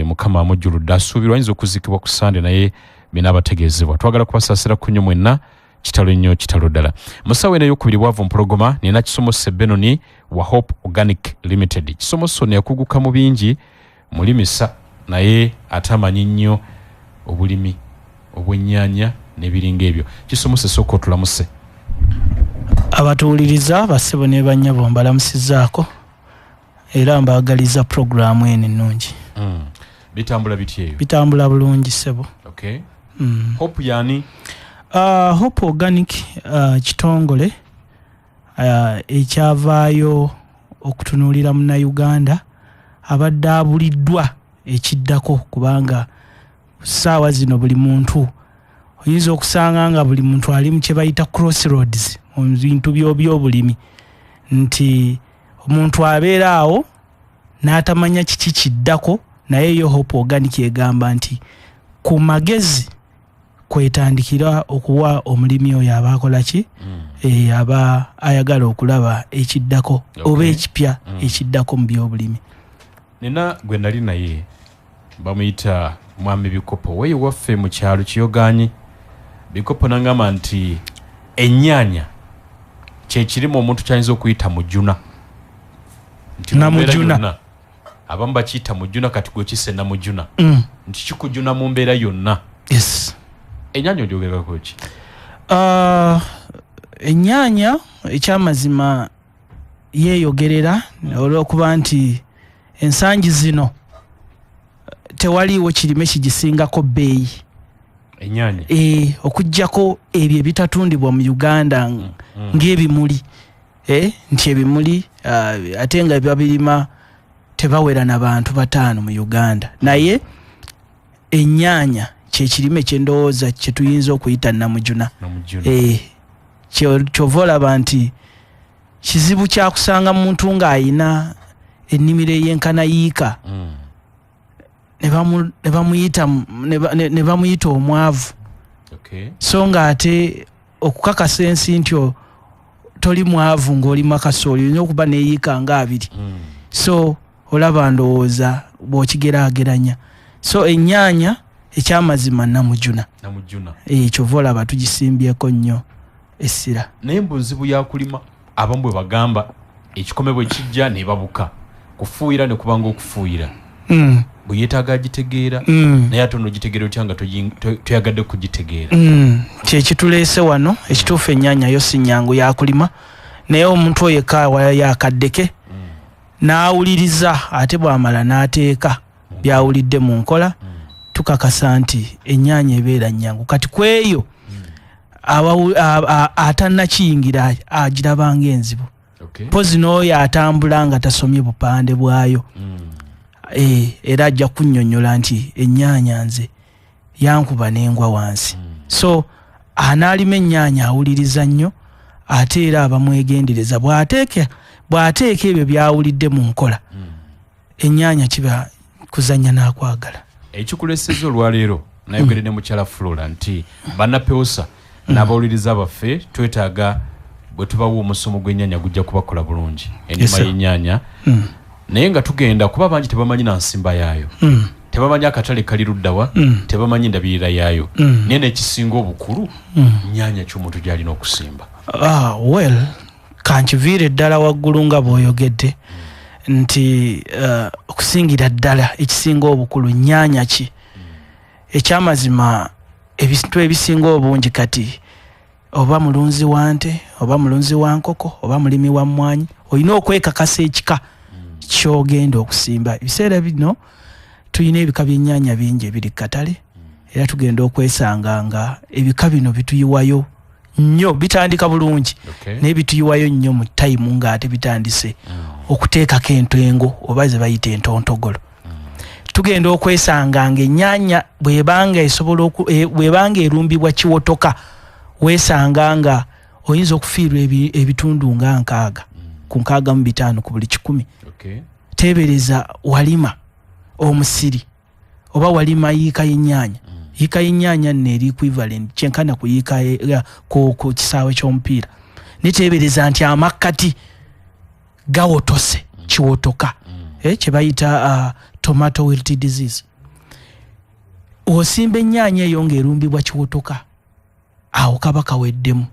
Mukama amujjuludde asuubirwa ayinza okuzikibwa ku Sande naye bina abategeezebwa. Twagala kubasaasira ku nnyo mwenna kitalo nnyo kitalo ddala. Musawo eno ey'okubiri bwavu mpologoma nina Kisomo Sebbenoni wa Hope Organic Limited. Kisomo sono yakuguka mu bingi mulimisa naye atamanyi nnyo obulimi obw'ennyaanya n'ebiringa ebyo. Kisomo sesooka otulamuse. Abatuwuliriza bassebo ne bannyabo mbalamusizzaako era mbaagaliza programu eno ennungi. Bitambula bitya eyo? Bitambula bulungi ssebo. Hope yani? Hope Organic kitongole ekyavaayo okutunuulira Munnayuganda abadde abuliddwa ekiddako kubanga ssaawa zino buli muntu oyinza okusanga nga buli muntu ali mu kye bayita crossroads mu bintu by'obulimi nti omuntu abeera awo n'atamanya kiki kiddako naye yo Hope Organic egamba nti ku magezi kwetandikira okuwa omulimi oyo abakola ki aba ayagala okulaba ekiddako oba ekipya ekiddako mu by'obulimi. Nina gwe nali naye bamuyita mwami Bikopo weyo waffe mu kyalo Kiyoganyi. Bikopo nangamba nti ennyaanya kye kirimo omuntu kyayinza okuyita mujuna. Namujuna abamu bakiyita mujuna kati gwe kise namujuna nti kikujuna mu mbeera yonna. Yes. Ennyaanya ogyogerako ki? Ennyaanya ekyamazima yeeyogerera olw'okuba nti ensangi zino tewaliiwo kirime kigisingako bbeeyi. Ennyaanya okuggyako ebyo ebitatundibwa mu Uganda ng'ebimuli nti ebimuli ate nga babirima tebawera n'abantu 5 mu Uganda naye ennyaanya kyekirime kyendowooza kye tuyinza okuyita namujuna. Kyova olaba nti kizibu kyakusanga muntu ng'ayina ennimiro eyenkana yiika ne bamuyita omwavu. So nga ate okukakasa ensi nti toli mwavu ng'oli makasooli olina okuba neyiika nga 2. So olaba ndowooza bw'okigeraageranya. So ennyaanya ekyamazima namujuna. Kyova olaba tugisimbyeko nnyo essira. Naye mbuzibu ya kulima abamu bwe bagamba ekikome bwe kijja ne babuka kufuuyira ne kubanga okufuuyira bwe yeetaaga agitegeera naye ate onogitegeera otya nga toyagadde kugitegeera. Kyekituleese wano ekituufu ennyaanya yo si nnyangu yakulima naye omuntu oyo ekaawa yakaddeke n'awuliriza ate bw'amala n'ateeka byawulidde mu nkola tukakasa nti ennyaanya ebeera nnyangu. Kati ku eyo atannakiyingira agirabanga enzibu. Pozi n'oyo atambula nga tasomye bupande bwayo era ajja kunnyonnyola nti ennyaanya nze yankuba n'engwa wansi. So anaalima ennyaanya awuliriza nnyo ate era abamwegendereza bw'ateeka ebyo byawulidde mu nkola ennyaanya kiba kuzannya n'akwagala. Ekikuleseza olwaleero nayogere ne mukyala Flora nti bannapeosa n'abawuliriza baffe twetaaga bwe tubawa omusomo gw'ennyaanya gujja kubakola bulungi ennima y'ennyaanya naye nga tugenda kuba bangi tebamanyi na nsimba yaayo tebamanyi akatale kali luddawa tebamanyi ndabirira yaayo naye n'ekisinga obukulu nnyaanya ky'omuntu gy'alina okusimba. Well kankiviire ddala waggulu nga bw'oyogedde nti okusingira ddala ekisinga obukulu nnyaanya ki. Ekyamazima ebintu ebisinga obungi kati oba mulunzi wa nte oba mulunzi wa nkoko oba mulimi wa mmwanyi olina okwekakasa ekika ky'ogenda okusimba. Ebiseera bino tulina ebika by'ennyaanya bingi ebiri katale era tugenda okwesanga nga ebika bino bituyiwayo nnyo bitandika bulungi naye bituyiwayo nnyo mu tayimu ng'ate bitandise okuteekako entengo oba ze bayita entontogolo. Tugenda okwesanga nga ennyaanya bw'ebanga erumbibwa kiwotoka weesanga nga oyinza okufiirwa ebitundu nga 6 ku 65 ku buli 100. Teebereza walima omusiri oba walima yiika y'ennyaanya. Yiika y'ennyaanya nno eri equivalent kyenkana ku yiika ku kisaawe ky'omupiira. Neteebereza nti amakkati gawotose kiwotoka kye bayita tomato wilt disease. Osimba ennyaanya eyo ng'erumbibwa kiwotoka awo kaba kaweddemu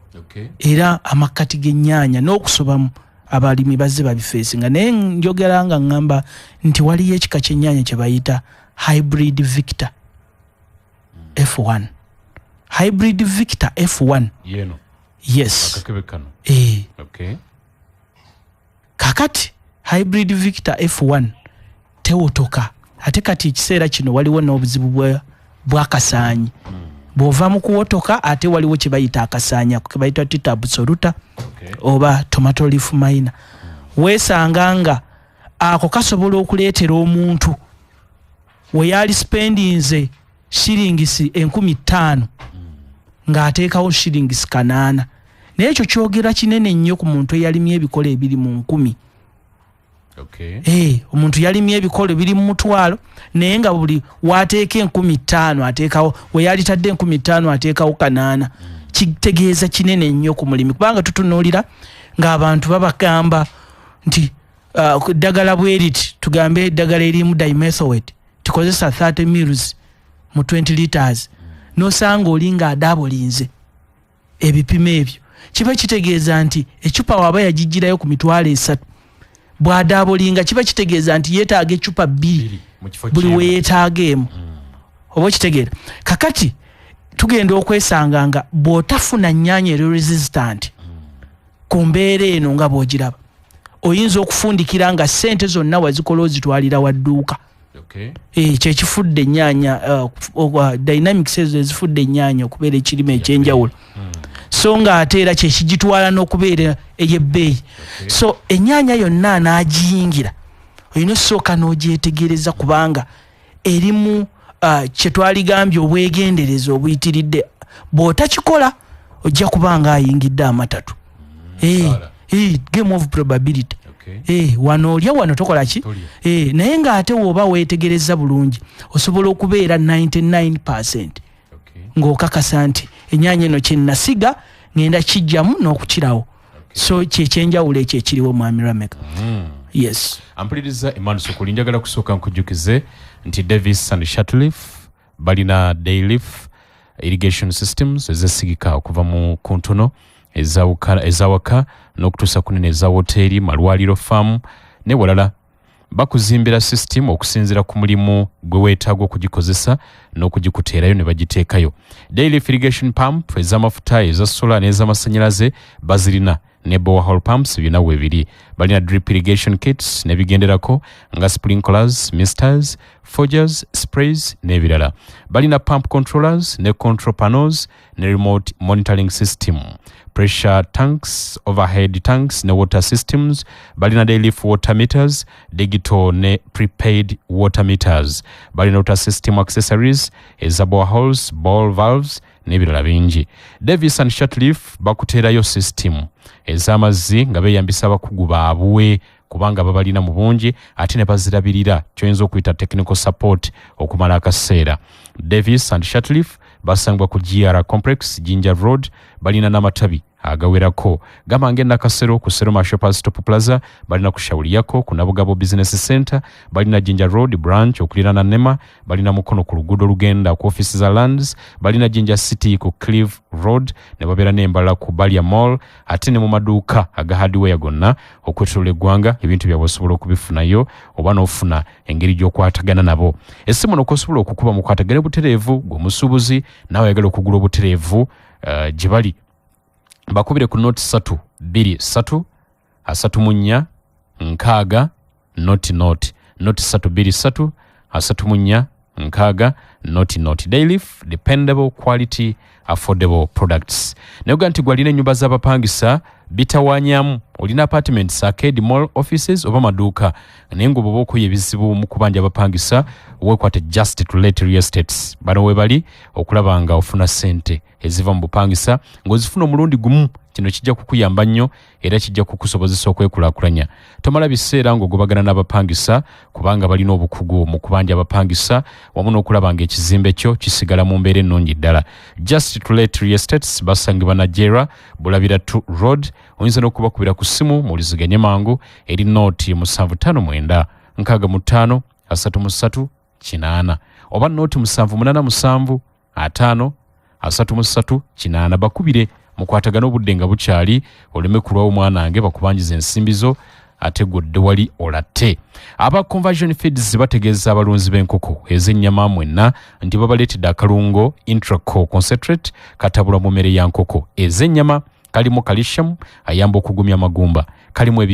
era amakkati g'ennyaanya n'okusobamu abalimi bazze babifeesinga. Naye njogera nga ngamba nti waliyo ekika ky'ennyaanya kye bayita hybrid Victor F1. Hybrid Victor F1 yes kakati hybrid Victor F1 tewotoka ate kati ekiseera kino waliwo n'obuzibu bw'akasaanyi. Bw'ova mu kuwotoka ate waliwo kye bayita akasaanya ke bayita tita absoluta oba tomato leaf minor. Weesanga nga ako kasobola okuleetera omuntu we yali spendinze shillings 50,000 ng'ateekawo shillings 8. Naye ekyo kyogera kinene nnyo ku muntu eyalimye ebikola ebiri mu 10. Omuntu yalimye ebikola ebiri mu 1,000 naye nga buli waateeka 50,000 ateekawo we yalitadde 50,000 ateekawo 8. Kitegeeza kinene nnyo ku mulimi kubanga tutunuulira ng'abantu babagamba nti eddagala bwe riti tugambe eddagala erimu dimethoate tukozesa 30 mils mu 20 liters n'osanga oli ng'adaabolinze ebipimo ebyo. Kiba kitegeeza nti ecupa waba yagigirayo ku 3,000 bw'adaabolinga kiba kitegeeza nti yeetaaga ecupa 2 buli we yeetaaga emu. Oba okitegeera kakati tugenda okwesanga nga bw'otafuna nnyaanya eri resistant ku mbeera eno nga bw'ogiraba oyinza okufundikira nga ssente zonna wazikola ozitwalira wadduuka. Kyekifudde ennyaanya dynamics ezo ezifudde ennyaanya okubeera ekirime ekyenjawulo. So nga ate era kyekigitwala n'okubeera ey'ebbeeyi. So ennyaanya yonna anaagiyingira olina osooka n'ogyetegereza kubanga erimu kye twaligambye obwegendereza obuyitiridde. Bw'otakikola ojja kubanga ayingidde amatatu. Game of probability. wano olya wano tokola ki naye ng'ate woba weetegereza bulungi osobola okubeera 99% ng'okakasa nti ennyaanya eno kye nnasiga ngenda kijjamu n'okukirawo so kyekyenjawulo ekyo ekiriwo mwami Rameka. Yes, ampuliriza Emmanuel Sokoli, njagala kusooka nkujjukize nti Davis and Shatleaf balina Dayleaf irrigation systems ezesigika okuva mu kuntono ezawaka n'okutuusa kunene eza woteeri, malwaliro, farm ne walala. Bakuzimbira system okusinziira ku mulimu gwe weetaaga okugikozesa n'okugikuteerayo ne bagiteekayo. Dayleaf irrigation pump ez'amafuta, eza solar n'ez'amasannyalaze bazirina ne borehole pumps byonna weebiri. Balina drip irrigation kits n'ebigenderako nga sprinklers, misters, forgers, sprays n'ebirala. Balina pump controllers ne control panels ne remote monitoring system, pressure tanks, overhead tanks ne water systems. Balina Dayleaf water meters, digital ne prepaid water meters. Balina water system accessories eza boreholes, ball valves n'ebirala bingi. Davis and Shatleaf bakuteerayo system ez'amazzi nga beeyambisa abakugu baabwe kubanga babalina mu bungi ate ne bazirabirira kyoyinza okuyita technical support okumala akaseera. Davis and Shatleaf basangwa ku GR Complex, Jinja Road. Balina n'amatabi agawerako gamange nakasero ku Seroma Shoppers Top Plaza, balina ku Shawuliyako ku Nabugabo Business Center, balina Jinja Road branch okulirana Nema, balina Mukono ku luguudo lugenda ku offices za Lands, balina Jinja City ku Cleave Road, ne babera n'embala ku Balia Mall, ate ne mu maduuka aga hardware gonna okwetola eggwanga ebintu byabwe osobola okubifunayo oba n'ofuna engeri gy'okwatagana nabo. Essimu n'okosobola okukuba mu kwatagana butereevu gw'omusuubuzi nawe ayagala okugula obutereevu gye bali. Bakubire ku noti 323 34 6 noti noti 323 34 6 noti. Dayleaf, dependable quality affordable products. Nayoga nti gwalina ennyumba z'abapangisa bitawanyamu, olina apartments, arcade, mall, offices oba maduuka naye ng'oba okoye ebizibu mu kubanja abapangisa weekwate Just to Let Real Estates. Bano we bali okulaba nga ofuna ssente eziva mu bupangisa ng'ozifuna omulundi gumu. Kino kijja kukuyamba nnyo era kijja kukusobozesa okwekulaakulanya. Tomala biseera ng'ogobagana n'abapangisa kubanga balina obukugu mu kubanja abapangisa wamu n'okulaba ng'ekizimbe kyo kisigala mu mbeera ennungi ddala. Just to Let Real Estates basangibwa na Jera Bulabira 2 Road. Oyinza n'okubakubira ku ssimu muwuliziganye mangu eri nooti 759 65 33 8 oba nooti 787 5 33 8. Bakubire mukwatagana obudde nga bukyali oleme kulwawo mwanange bakubanjiza ensimbizo ate godde wali olate. Aba Conversion Feeds bategeeza abalunzi b'enkoko ez'ennyama mwenna nti babaleetedde akalungo Intraco Concentrate katabula mu mmere ya nkoko. Ez'ennyama kalimu calcium ayamba okugumya amagumba, kalimu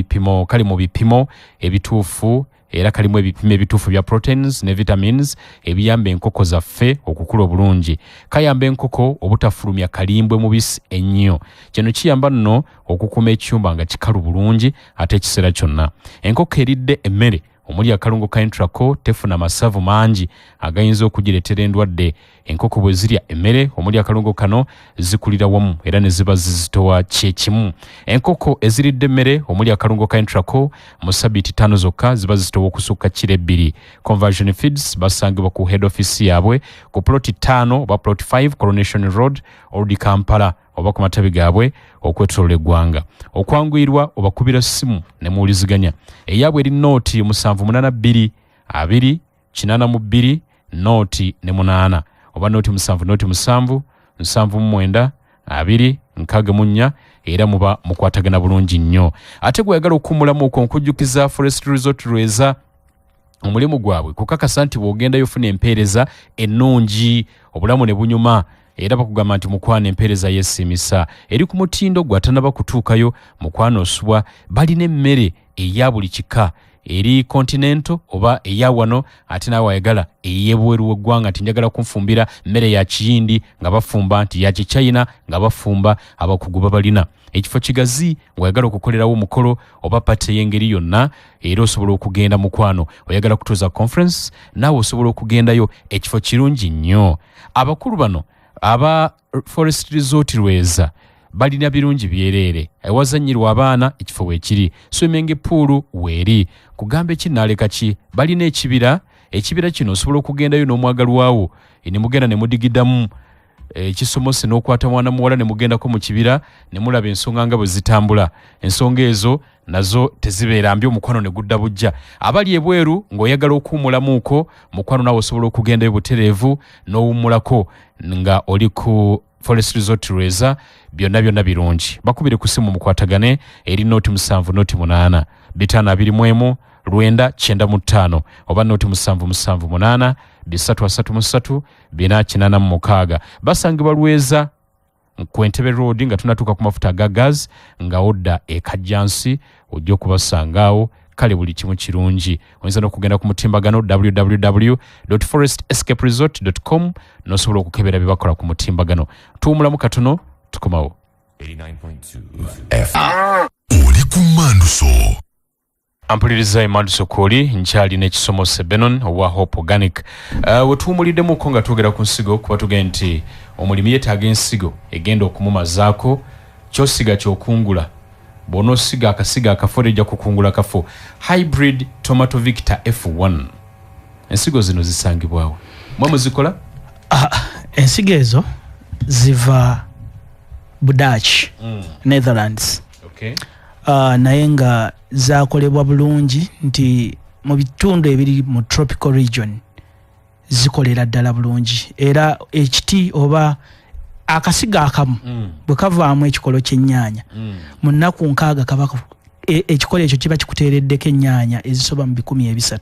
bipimo ebituufu era kalimu ebipimo ebituufu bya proteins ne vitamins ebiyamba enkoko zaffe okukula obulungi. Kayamba enkoko obutafulumya kalimbwe mubisi ennyo. Kino kiyamba nno okukuuma ekyumba nga kikalu bulungi ate ekiseera kyonna. Enkoko eridde emmere omuli akalungo ka Intraco tefuna masavu mangi agayinza okugireetera endwadde. Enkoko bwe zirya emmere omuli akalungo kano zikulira wamu era ne ziba zizitowa kyekimu. Enkoko eziridde emmere omuli akalungo ka Intraco mu ssabbiiti 5 zokka ziba zitowa okusukka kilo 2. Conversion Feeds basangibwa ku head office yaabwe ku ploti 5 oba ploti 5 Coronation Road Old Kampala oba ku matabi gaabwe okwetola eggwanga. Okwanguyirwa obakubira ssimu ne muwuliziganya. Eyaabwe eri nooti 782 82 nooti ne 8 oba nooti 7 7 2 64 era muba mukwatagana bulungi nnyo. Ate gweyagala okukumulamu okwo nkujjukiza Forest Resort Lweza omulimu gwabwe kukakasa nti bw'ogendayo ofuna empeereza ennungi obulamu ne bunyuma era bakugamba nti mukwana empeereza yesimisa eri ku mutindo gwatanaba kutuukayo. Mukwana osubwa balina emmere eya buli kika eri continental oba eya wano ate naawe ayagala ey'ebweru w'eggwanga nti njagala kunfumbira mmere ya kiyindi nga bafumba nti ya kichina nga bafumba abakugu babalina. Ekifo kigazi ng'oyagala okukolerawo omukolo oba pati ey'engeri yonna era osobola okugenda mukwano. Oyagala kutuuza conference naawe osobola okugendayo, ekifo kirungi nnyo. Abakulu bano aba Forest Resort Lweza balina birungi byerere ewazanyirwa abaana ekifo weekiri swimming pool weeri kugamba ekinaaleka ki balina ekibira kino osobola okugendayo n'omwagalwawo ne mugenda ne mudigiddamu ekisomose n'okwata mwana muwala ne mugendako mu kibira ne mulaba ensonga nga bwe zitambula ensonga ezo nazo tezibeera mbi omukwano ne gudda bujja abali ebweru ng'oyagala okuwumulamuuko mukwano nawe osobola okugendayo butereevu n'owummulako nga oli ku Forest Resort Reza byonna birungi bakubire ku simu mukwatagane eri noti 7 noti 8 bitana 21 Rwenda 95 oba noti 778 333 486 basangibwa Lweza ku Entebbe Road nga tunatuuka ku mafuta ga gas nga odda ekajjansi ojja okubasangaawo kale buli kimu kirungi oyinza n'okugenda ku mutimbagano www.forestscaperesort.com n'osobola okukebera bye bakola ku mutimbagano tuwumulamu katono tukomawo 89.2 FM oli ku Manduso ampuliriza Manduso Koli nkyali n'ekisomose Benon owa Hope Organic wetuwumuliddemu nga twogera ku nsigo kuba tugenda nti omulimi yeetaaga ensigo egenda okumumazaako kyosiga kyokungula bonosiga akasiga akaforeja kukungula kafo hybrid tomato Victor F1 ensigo zino zisangibwawo mwe muzikola ensigo ezo ziva Dutch Netherlands okay naye nga zakolebwa bulungi nti mu bitundu ebiri mu tropical region zikolera ddala bulungi era ekiti oba akasiga akamu bwe kavaamu ekikolo ky'ennyaanya mu nnaku 6 kabaka ekikolo ekyo kiba kikuteereddeko ennyaanya ezisoba mu 300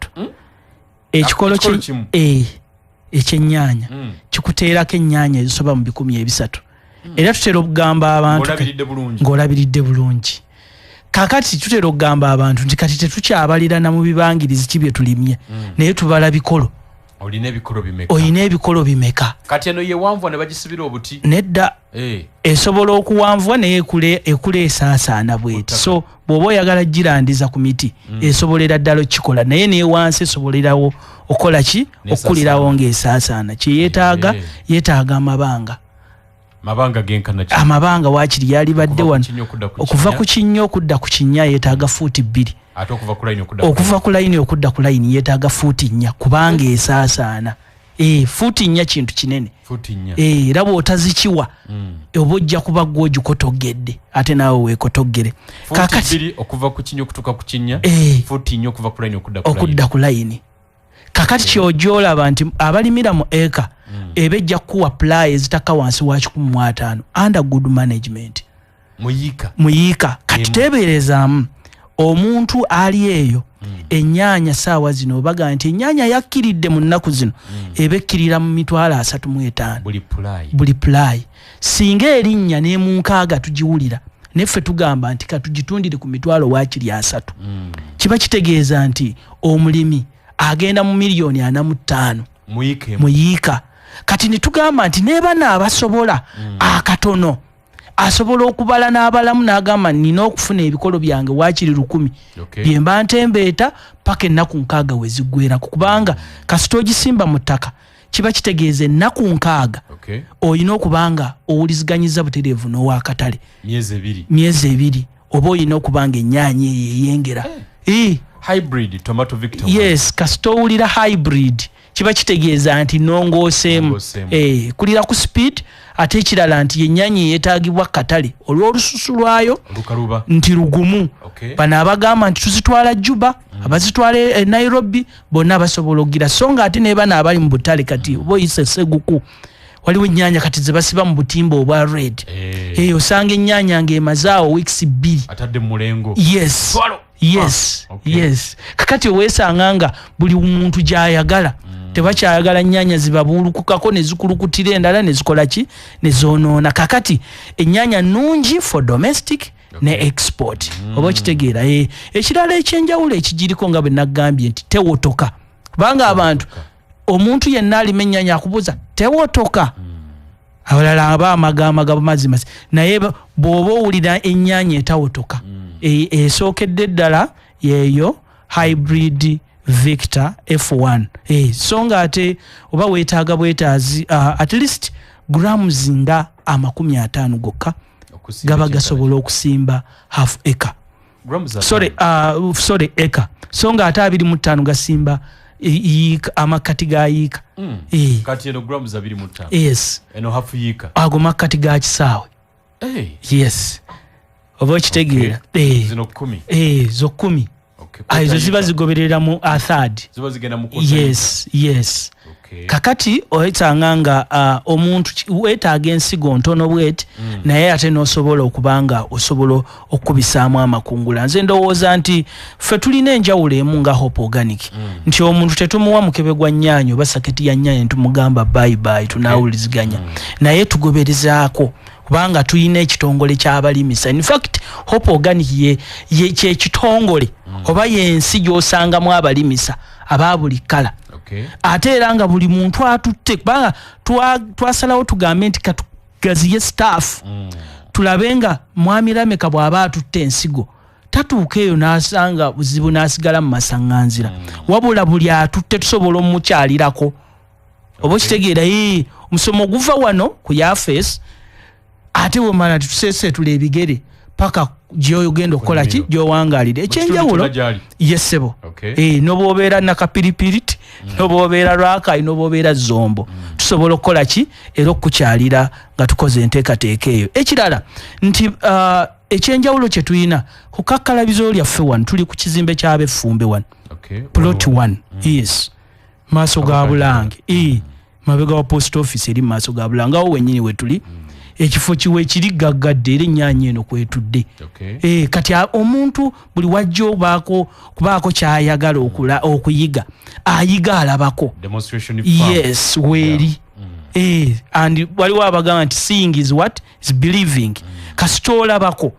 ekikolo eky'ennyaanya kikuteerako ennyaanya ezisoba mu 300 era tutera okugamba abantu ng'olabiridde bulungi kakati tutera okugamba abantu nti kati tetukyabalirana mu bibangirizi ki bye tulimye naye tubala bikolo olina ebikolo bimeka kati eno yewanvwa ne bagisibira obuti nedda esobola okuwanvwa naye ekula esaasaana bweti so bw'oba oyagala girandiza ku miti esobolera ddala okikola naye naye wansi esobolerawo okola ki okkulirawo ng'esaasaana kyeyeetaaga yeetaaga amabanga waakiri yalibadde wano okuva ku kinnya okudda ku kinnya yeetaaga fuuti 2 ate okuva ku layini okudda ku layini yeetaaga fuuti 4 kubanga esaasaana fuuti 4 kintu kinene era bw'otazikiwa oba ojja kuba gwe ogikotogedde ate naawe weekotogere kakati okuva ku kinnya okutuuka ku kinnya fuuti 4 okuva ku layini okudda ku layini kakati ky'ojolaba nti abalimira mu eka ebejja kuwa ply ezitaka wansi wa 15 under good management muyiika kati teeberezaamu omuntu ali eyo ennyaanya saawa zino obaga nti ennyaanya yakkiridde mu nnaku zino ebekkirira mu 35 buli ply singa erinnya ne mu 6 tugiwulira neffe tugamba nti katugitundire ku 30 kiba kitegeeza nti omulimi agenda mu miliyoni 45 muyiika kati nitugamba nti neba n'abasobola akatono asobola okubala n'abalamu n'agamba nina okufuna ebikolo byange waakiri 10 byemba ntembeeta paka ennaku 6 weziggwerako kubanga kasita ogisimba mu ttaka kiba kitegeeza ennaku 6 olina okubanga owuliziganyiza butereevu n'owakatale myezi 2 oba olina okubanga ennyaanya eyo eyengera hybrid tomato Victor yes kasita owulira hybrid kiba kitegeeza nti nongooseemu kulira ku speed ate ekirala nti yennyanya yeetaagibwa katale olw'olususu lwayo nti lugumu bano abagamba nti tuzitwala Juba abazitwala Nairobi bonna basobola okugira so nga ate nebano abali mu butale kati oba oyise Seguku waliwo ennyaanya kati ze basiba mu butimba obwa red osanga ennyaanya ng'emazaawo weeks 2 atadde mu mulengo yes kakati oweesanga nga buli muntu gy'ayagala tebakyayagala nnyaanya zibabuulukukako ne zikulukutira endala ne zikola ki ne zoonoona kakati ennyaanya nnungi for domestic ne export oba okitegeera ekirala ekyenjawulo ekigiriko nga bwe naggambye nti tewotoka kubanga abantu omuntu yenna alima ennyaanya akubuuza tewotoka abalala aba amagamaga mazima naye bw'oba owulira ennyaanya etawotoka esookedde ddala yeeyo hybrid Victor F1 so nga ate oba weetaaga bwetaazi at least grams nga 50 gokka gaba gasobola okusimba half acre. Sorry acre. So nga ate 25 gasimba amakati ga yika. Kati eno grams 25. Yes. Eno half yika. Ago makati ga kisaawe. Yes. Oba kitegeera. Zino 10. Zo 10. Aizo ziba zigoberera mu a third. Ziba zigenda mu kota. Yes. Kakati oyetanga omuntu wetaaga ensigo ntono bwet naye ate nosobola okubanga osobola okubisaamu amakungula. Nze ndowooza nti ffe tulina enjawulo emu nga Hope Organic nti omuntu tetumuwa mukebe gwa nnyaanya oba saketi ya nnyaanya tumugamba bye tunaawuliziganya naye tugoberezaako kubanga tuyina ekitongole ky'abalimisa. In fact Hope Organic ye kyekitongole oba yensi gy'osangamu abalimisa aba buli kala. Ate era nga buli muntu atutte kubanga twasalawo tugambe nti katugaziye staff tulabe nga mwami Lameka bw'aba atutte ensigo tatuuka eyo n'asanga buzibu n'asigala mu masaŋŋanzira wabula buli atutte tusobola omukyalirako oba kitegeera omusomo guva wano ku Yafes ate wemala tuseeseetula ebigere paka gy'ogenda okukola ki gy'owangalira ekyenjawulo yesebo n'obwobeera nakapiripiriti n'obwobeera lwakai n'obwobeera zombo tusobola okukola ki era okukyalira nga tukoze enteekateeka eyo. Ekirala nti ekyenjawulo kye tulina ku kakkalabizo lyaffe wano tuli ku kizimbe ky'abeffumbe wano plot 1 yes maaso ga Bulange mabega wa post office eri maaso ga Bulange awo wennyini we tuli ekifo kiwe kiri gaggadde era ennyaanya eno kwetudde. Kati omuntu buli wajja kubaako kyayagala okuyiga ayiga alabako. Yes weeri. And waliwo abagamba nti seeing is what is believing. Kasita olabako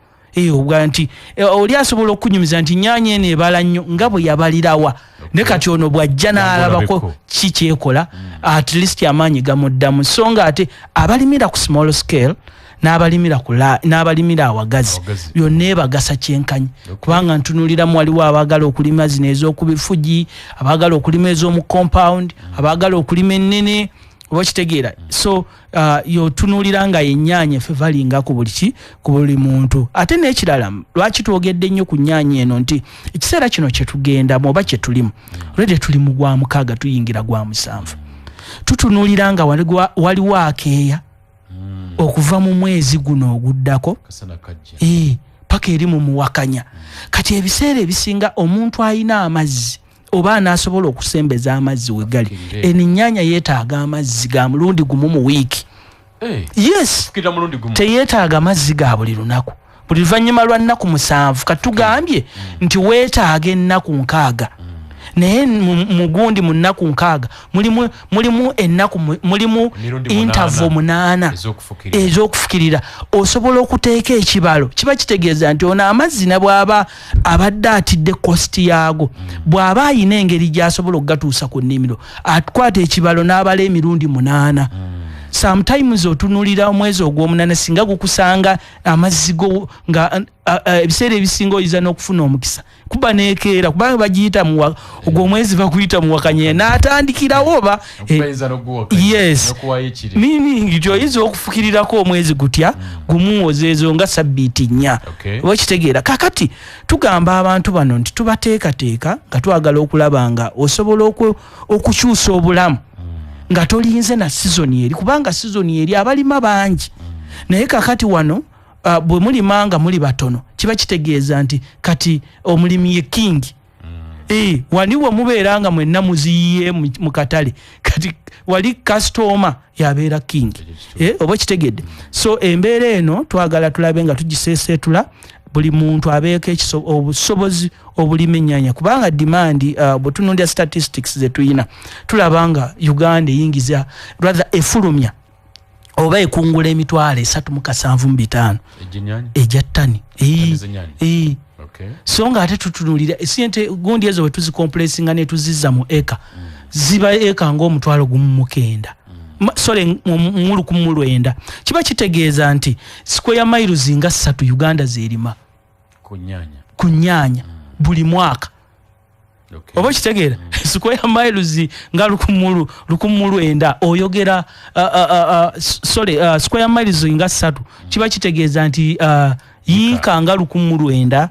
obwa nti oli asobola okunyumiza nti nnyaanya eno ebala nnyo nga bwe yabalirawa ne kati ono bw'ajja n'alabako kikyekola at least amaanyi gamuddamu. So nga ate abalimira ku small scale n'abalimira awagazi byonna ebagasa kyenkanyi kubanga ntunuliramu waliwo abaagala okulima zino ez'okubifugi abaagala okulima ez'omu compound abaagala okulima ennene oba kitegeera. So yotunulira nga ennyaanya ffe valinga ku buli muntu. Ate n'ekirala lwaki twogedde nnyo ku nnyaanya eno nti ekiseera kino kye tugendamu oba kye tulimu olwedde tuli mu gwa 6 tuyingira gwa 7 tutunulira nga waliwo akeeya okuva mu mwezi guno oguddako paka eri mu muwakanya. Kati ebiseera ebisinga omuntu ayina amazzi oba anasobola okusembeza amazzi we gali ennyaanya yeetaaga amazzi ga mulundi gumu mu wiiki. Yes teyeetaaga mazzi ga buli lunaku buli luvannyuma lwa nnaku 7 katugambye nti weetaaga ennaku 6 naye mugundi mu nnaku 6 mulimu ennaku mulimu interval 8 ez'okufukirira osobola okuteeka ekibalo kiba kitegeeza nti ono amazzi na bw'aba abadde atidde kosti yaago bw'aba ayina engeri gy'asobola okugatuusa ku nnimiro akwata ekibalo n'abala emirundi 8. Sometimes otunulira omwezi ogw'omunana singa gukusanga amazzi go nga ebiseera ebisinga oyiza n'okufuna omukisa kuba neekeera kubanga bagiyita ogw'omwezi bakuyita muwakanye n'atandikirawo oba yes meaning gyoyiza okufukirirako omwezi gutya gumuwozeezo nga sabbiiti 4 oba kitegeera. Kakati tugamba abantu bano nti tubateekateeka nga twagala okulaba nga osobola okukyusa obulamu nga tolinze na sizoni eri kubanga sizoni eri abalima bangi naye kakati wano bwe mulimanga muli batono kiba kitegeeza nti kati omulimi ye king waliwo mubeera nga mwenna muziyiye mu katale kati wali customer yabeera king oba kitegedde. So embeera eno twagala tulabe nga tugiseeseetula buli muntu abeeko obusobozi obulima ennyaanya kubanga demand bwetunulira statistics zetuyina tulaba nga Uganda eyingiza rather efulumya oba ekungula emitwalo 375 ejja ttani. So nga ate tutunulira esente gundi ezo bwe tuzicompressinga ne tuzizza mu eka ziba eka ng'omutwalo gumu 9 sorry mulu kumulwenda kiba kitegeeza nti square miles nga 3 Uganda zerima ku nnyaanya buli mwaka. oba kitegeera square miles nga lukumulu enda oyogera square miles nga 3 kiba kitegeeza nti yinka nga lukumulu enda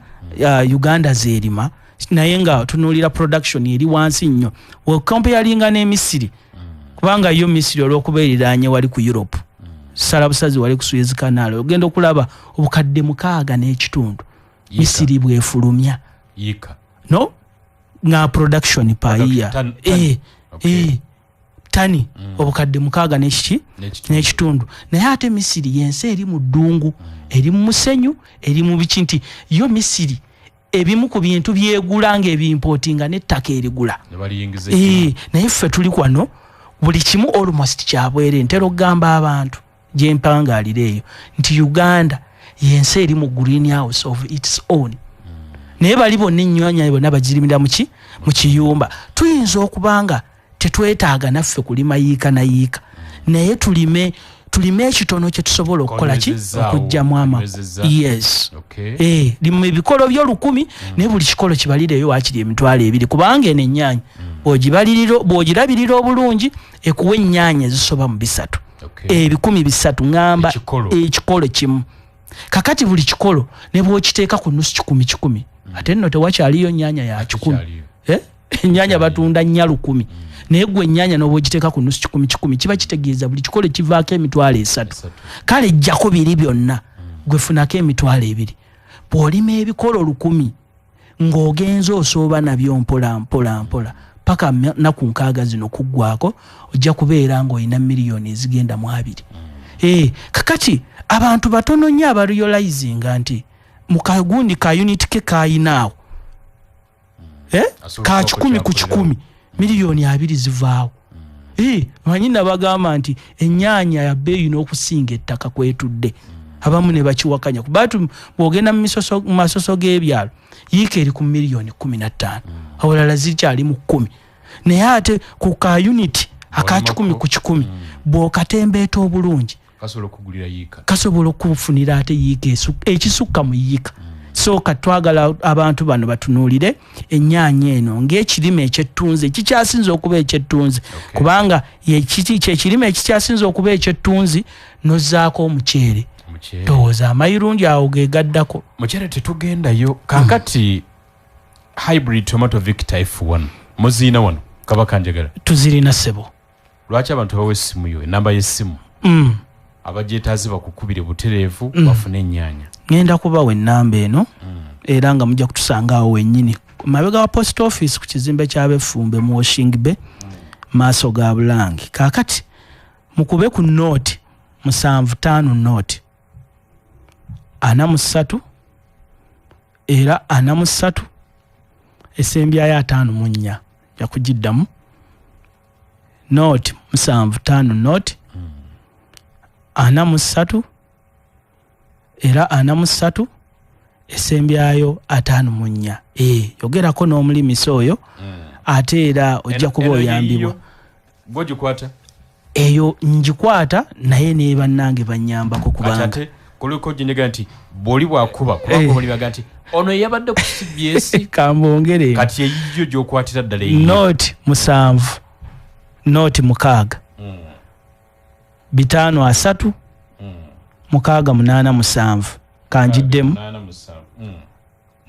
Uganda zerima naye nga tunuulira production eri wansi nnyo comparinga ne Misiri kubanga yo Misiri olw'okubeereraanye wali ku Europe Salabusazi wali ku Suez Canal ogenda okulaba obukadde 6 n'ekitundu Misiri bwefulumya yika no nga production per year tani obukadde 6 n'ekitundu naye ate Misiri yensi eri mu ddungu eri mu musenyu eri mu bikinti yo Misiri ebimu ku bintu byegula ng'ebimportinga n'ettaka erigula naye ffe tuli kwano buli kimu almost kyabwere ntero gamba abantu gye mpangaalira eyo nti Uganda yensi eri mu greenhouse of its own naye bali bonna ennyanya bonna bagirimira mu kiyumba tuyinza okubanga tetwetaaga naffe kulima yiika na yiika naye tulime ekitono kye tusobola okukola ki okugjamu yes limu ebikolo byo 100 naye buli kikolo kibalireyo wakiri emitwalo 2 kubanga eno ennyanya bw'ogirabirira obulungi ekuwa ennyanya ezisoba mu 3 ebikumi 3 ngamba ekikolo kimu kakati buli kikolo ne bw'okiteeka ku nusu 10 ate nno tewakyaliyo nnyanya ya 10 ennyanya batunda 100 naye gwe ennyanya n'obw'ogiteeka ku nusu 10 kiba kitegeeza buli kikolo kivaako emitwalo 3 kale jjako biri byonna gwe funako emitwalo 2 bw'olima ebikolo 100 ng'ogenza osooba nabyo mpola paka naku 6 zino kuggwako ojja kubeera ng'olina miliyoni ezigenda mu 2 kakati abantu batono nnyo abarealizinga nti mu kagundi ka unit ke kayinaawo ka 10 ku 10 miliyoni 2 zivaawo manyi nabagamba nti ennyanya ya bbeeyi n'okusinga ettaka kwetudde abamu ne bakiwakanya kubatu bw'ogenda mu masoso g'ebyalo yiika eri ku miliyoni 15 awalala zikyali mu 10 naye ate ku ka unit aka 10 ku 10 bw'okatembeeta obulungi kasobola okufunira ate yiika ekisukka mu yiika so katwagala abantu bano batunuulire ennyanya eno ng'ekirime ekyettunzi kikyasinze okuba ekyettunzi kubanga kyekirime ekikyasinze okuba ekyettunzi nozzaako omuceere ndowooza amayirungi awo gegaddako muceere tetugendayo kakati hybrid tomato Victor F1 muziina wano kabaka njagala tuzirina ssebo lwaki abantu bawa essimu yo enamba y'essimu abajeetaazi bakukubire butereevu bafune ennyanya ngenda kubawa ennamba eno era nga mujja kutusanga awo wennyini mabega wa post office ku kizimbe ky'abefumbe mu Washing Bay maaso ga Bulangi kakati mukube ku note 75 note 43 era 43 esembyayo 54 yakugiddamu note 75 note 43 era 43 esembyayo 54 yogerako n'omulimisa oyo ate era ojja kuba oyambibwa gwogikwata eyo njikwata naye ne bannange banyambako kubanga kuliko jinega nti boli bwakuba kubanga boli baga nti ono yabadde ku CBS kambongere kati eyiyo gyokwatira ddala note 7 note 6 5 3 kanjiddemu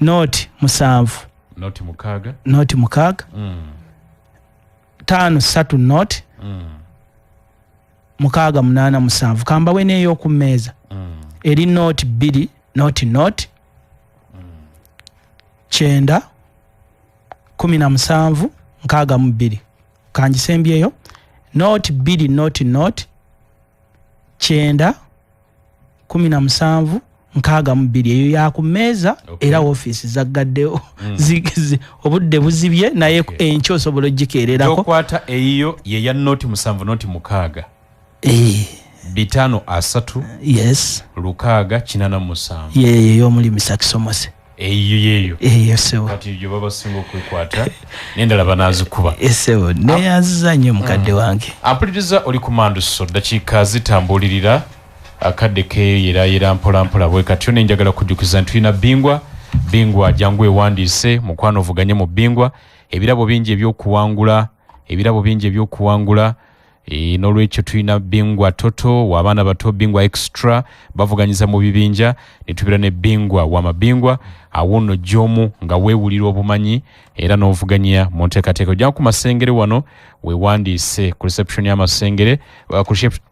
note 7 note 6 note 6 5 note 6 kambawe neyo ku mmeeza eri note 2 note 9 17 kanjisembyeyo note 2 note 9 17 eyo yakumeeza era office zaggaddewo obudde buzibye naye enkyo osobola ogikeererako yokwata eyo ye ya note 7 note 6 5 yes 6 yeyo omulimi sakisomose eyo sebo kati yo baba singo kwekwata nendala banazikuba sebo neyaziza nnyo mukadde wange ampuliriza oli kumando so dakiika zitambulirira akadde keeyerayera mpolampola bwe katyo nenjagala kujjukiza nti tulina bingwa jangu ewandiise mukwano ovuganye mu bingwa ebirabo bingi ebyokuwangula n'olwekyo tulina bingwa toto w'abaana bato bingwa extra bavuganyiza mu bibinja ne tubeera ne bingwa w'amabingwa awo nno gy'omu nga weewulira obumanyi era n'ovuganya mu nteekateeka ojja ku masengere wano weewandiise ku reception y'amasengere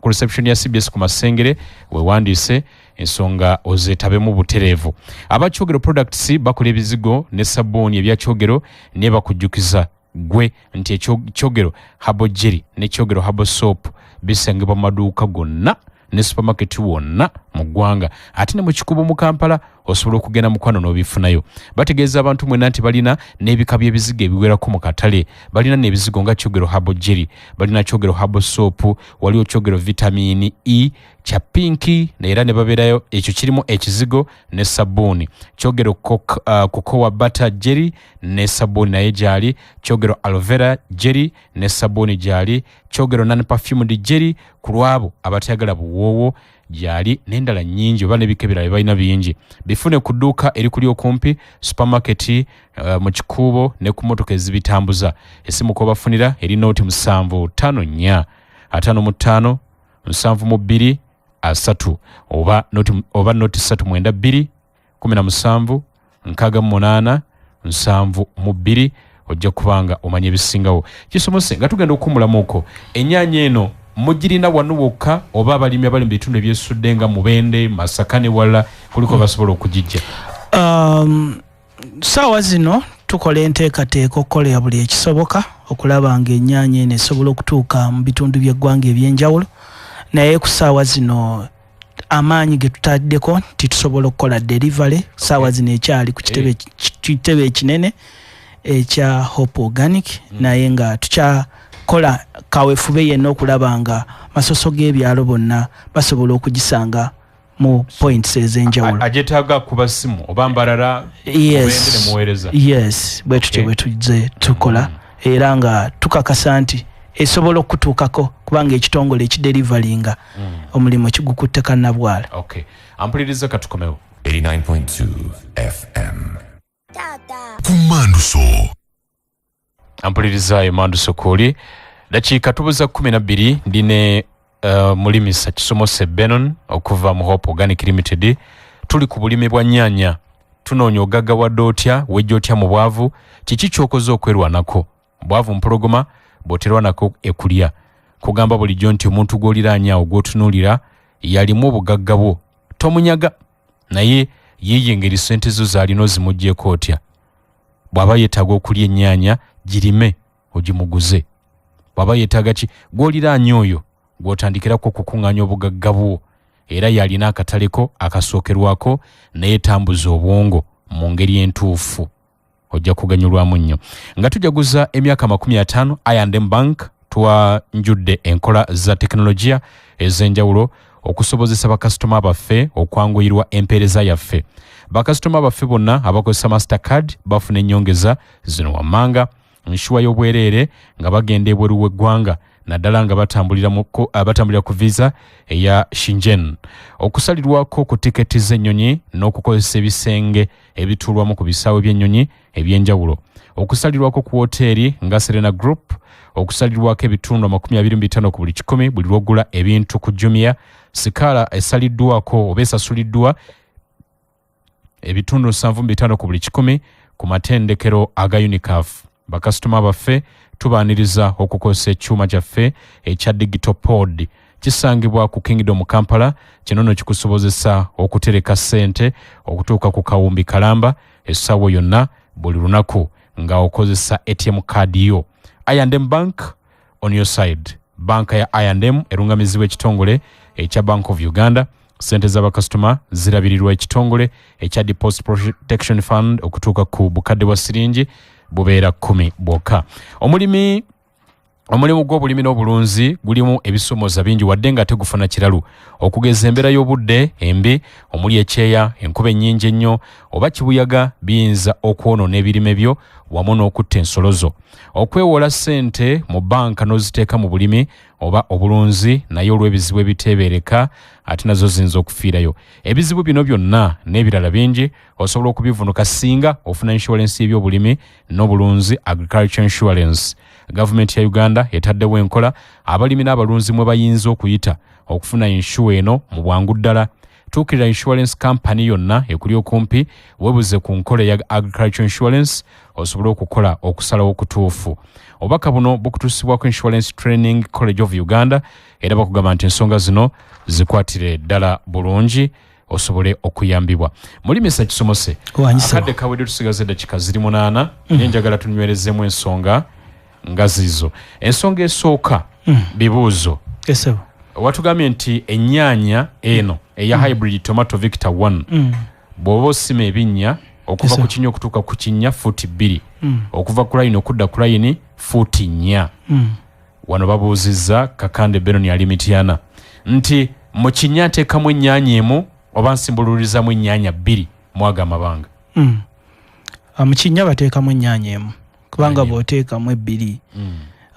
ku reception ya CBS ku masengere weewandiise ensonga ozeetabemu butereevu. Abakyogero products bakola ebizigo ne sabbuuni ebyakyogero ne bakujjukiza gwe nti ekyogero habo jerry ne kyogero habo soap bisangibwa mu maduuka gonna ne supermarket wonna mu ggwanga ate ne mu kikubo mu Kampala osobola okugenda mukwano n'obifunayo. Bategeeza abantu mwena nti balina n'ebika by'ebizigo ebiwerako mu katale. Balina n'ebizigo nga kyogero habo jerry, balina kyogero habo soap, waliwo kyogero vitamini E kya pinki era ne babeerayo ekyo kirimu ekizigo ne sabbuuni. Kyogero cocoa butter jerry ne sabbuuni naye gyali. Kyogero aloe vera jerry ne sabbuuni gyali. Kyogero non perfumed jerry ku lwabo abatayagala buwoowo gyali n'endala nnyingi oba n'ebikebera bye balina bingi. Bifune ku dduuka erikuli okumpi, supermarket, mu kikuubo ne ku mmotoka ezibitambuza. Essimu k'obafunira eri nooti 754 55 72 3 oba nooti 392 17 68 72 ojja kubanga omanya ebisingawo. Kisomose nga tugenda okukumulamuko ennyaanya eno mugirina wano wokka oba abalimi abali mu bitundu ebyesudde nga Mubende, Masaka ne wala kuliko basobola okugijja? Saawa zino tukola enteekateeka okukolera buli ekisoboka okulaba nga ennyaanya eno esobola okutuuka mu bitundu by'eggwanga eby'enjawulo, naye ku saawa zino amaanyi ge tutaddeko nti tusobola okukola delivery. Saawa zino ekyali ku kitebe ekinene ekya Hope Organic, naye nga tukyakola kaweefube yenna okulaba nga masoso g'ebyalo bonna basobola okugisanga mu points ez'enjawulo. Ajetaaga kuba simu oba mbalala yes, muweereza. Yes, bwe tutyo bwe tujje tukola era nga tukakasa nti esobola okutuukako kubanga ekitongole ekidelivalinga omulimu kigukutte kannabwala. Okay, ampuliriza katukomewo 89.2 FM Kumanduso. Ampuliriza Manduso kuli dakiika tubuza 12 ndine mulimisa Kisomose Benon okuva mu Hope Organic Limited. Tuli ku bulimi bwa nnyaanya, tunoonya ogagga wadde otya wejja otya mu bwavu, kiki kyokoze okwerwanako bwavu mpologoma bw'oterwanako ekulya. Kugamba bulijjo nti omuntu gw'oliraanya ogw'otunuulira yalimu obugagga bwo tomunyaga, naye ye engeri ssente zo zaalina ozimuggyeko otya. Bw'aba yeetaaga okulya ennyaanya girime ogimuguze. Bw'aba yeetaaga ki gw'oliraanya oyo gw'otandikirako okukuŋŋaanya obugagga bwo era yalina akataleko akasookerwako naye tambuza obwongo mu ngeri entuufu ojja kuganyulwamu nnyo. Nga tujaguza emyaka 50 I&M Bank twanjudde enkola za tekinologiya ez'enjawulo okusobozesa bakasitoma baffe okwanguyirwa empeereza yaffe. Bakasitoma baffe bonna abakozesa Mastercard bafuna ennyongeza zino wammanga nshuwa y'obwereere nga bagenda ebweru w'eggwanga naddala nga batambulira ku visa eya Shingen. Okusalirwako ku tiketi z'ennyonyi n'okukozesa ebisenge ebituulwamu ku bisaawe by'ennyonyi eby'enjawulo. Okusalirwako ku woteeri nga Serena Group. Okusalirwako ebitundu 25 ku buli 100 buli lw'ogula ebintu ku Jumia. Sikala esaliddwako oba esasuliddwa ebitundu 75 ku buli 100 ku matendekero aga Unicaf. Bakasitoma baffe tubaaniriza okukozesa ekyuma kyaffe ekya digital pod. Kisangibwa ku Kingdom Kampala. Kino nno kikusobozesa okutereka ssente okutuuka ku kawumbi kalamba essaawa yonna buli lunaku nga okozesa ATM card yo. I&M Bank on your side. Banka ya I&M erungamizibwa ekitongole ekya Bank of Uganda. Sente z'abakasitoma zirabirirwa ekitongole ekya Deposit Protection Fund okutuuka ku bukadde bwa siringi bubeera 10 bwokka. Omulimi Omulimu gw'obulimi n'obulunzi gulimu ebisomoza bingi wadde nga tegufuna kiralu okugeza embeera y'obudde embi omuli ekyeya enkuba ennyingi ennyo oba kibuyaga biyinza okwonoona ebirime byo wamu n'okutta ensolo zo. Okwewola ssente mu banka n'oziteeka mu bulimi oba obulunzi naye olw'ebizibu ebiteebereka ate nazo ziyinza okufiirayo. Ebizibu bino byonna n'ebirala bingi osobola okubivunuka singa ofuna insurance y'ebyobulimi n'obulunzi agriculture insurance. Gavumenti ya Uganda etaddewo enkola abalimi n'abalunzi mwe bayinza okuyita okufuna insure eno mu bwangu ddala. Tuukirira insurance company yonna ekuli okumpi webuze ku nkola ya agriculture insurance osobola okukola okusalawo okutuufu. Obubaka buno bukutuusibwako Insurance Training College of Uganda era bakugamba nti ensonga zino zikwatire ddala bulungi osobole okuyambibwa. Mulimisa Kisomose akadde kawedde tusigaze eddakiika ziri 8 nenjagala tunywerezemu ensonga nga zizo. Ensonga esooka bibuuzo. Watugambye nti ennyaanya eno eya hybrid tomato Victor 1 bw'oba osima ebinnya okuva ku kinnya okutuuka ku kinnya fuuti 2 okuva ku layini okudda ku layini fuuti 4. Wano babuuzizza Kakande Benoni ali Mityana nti mu kinnya nteekamu ennyaanya emu oba nsimbululizamu ennyaanya 2 mwaga amabanga. Mu kinnya bateekamu ennyaanya emu kubanga bw'oteekamu 2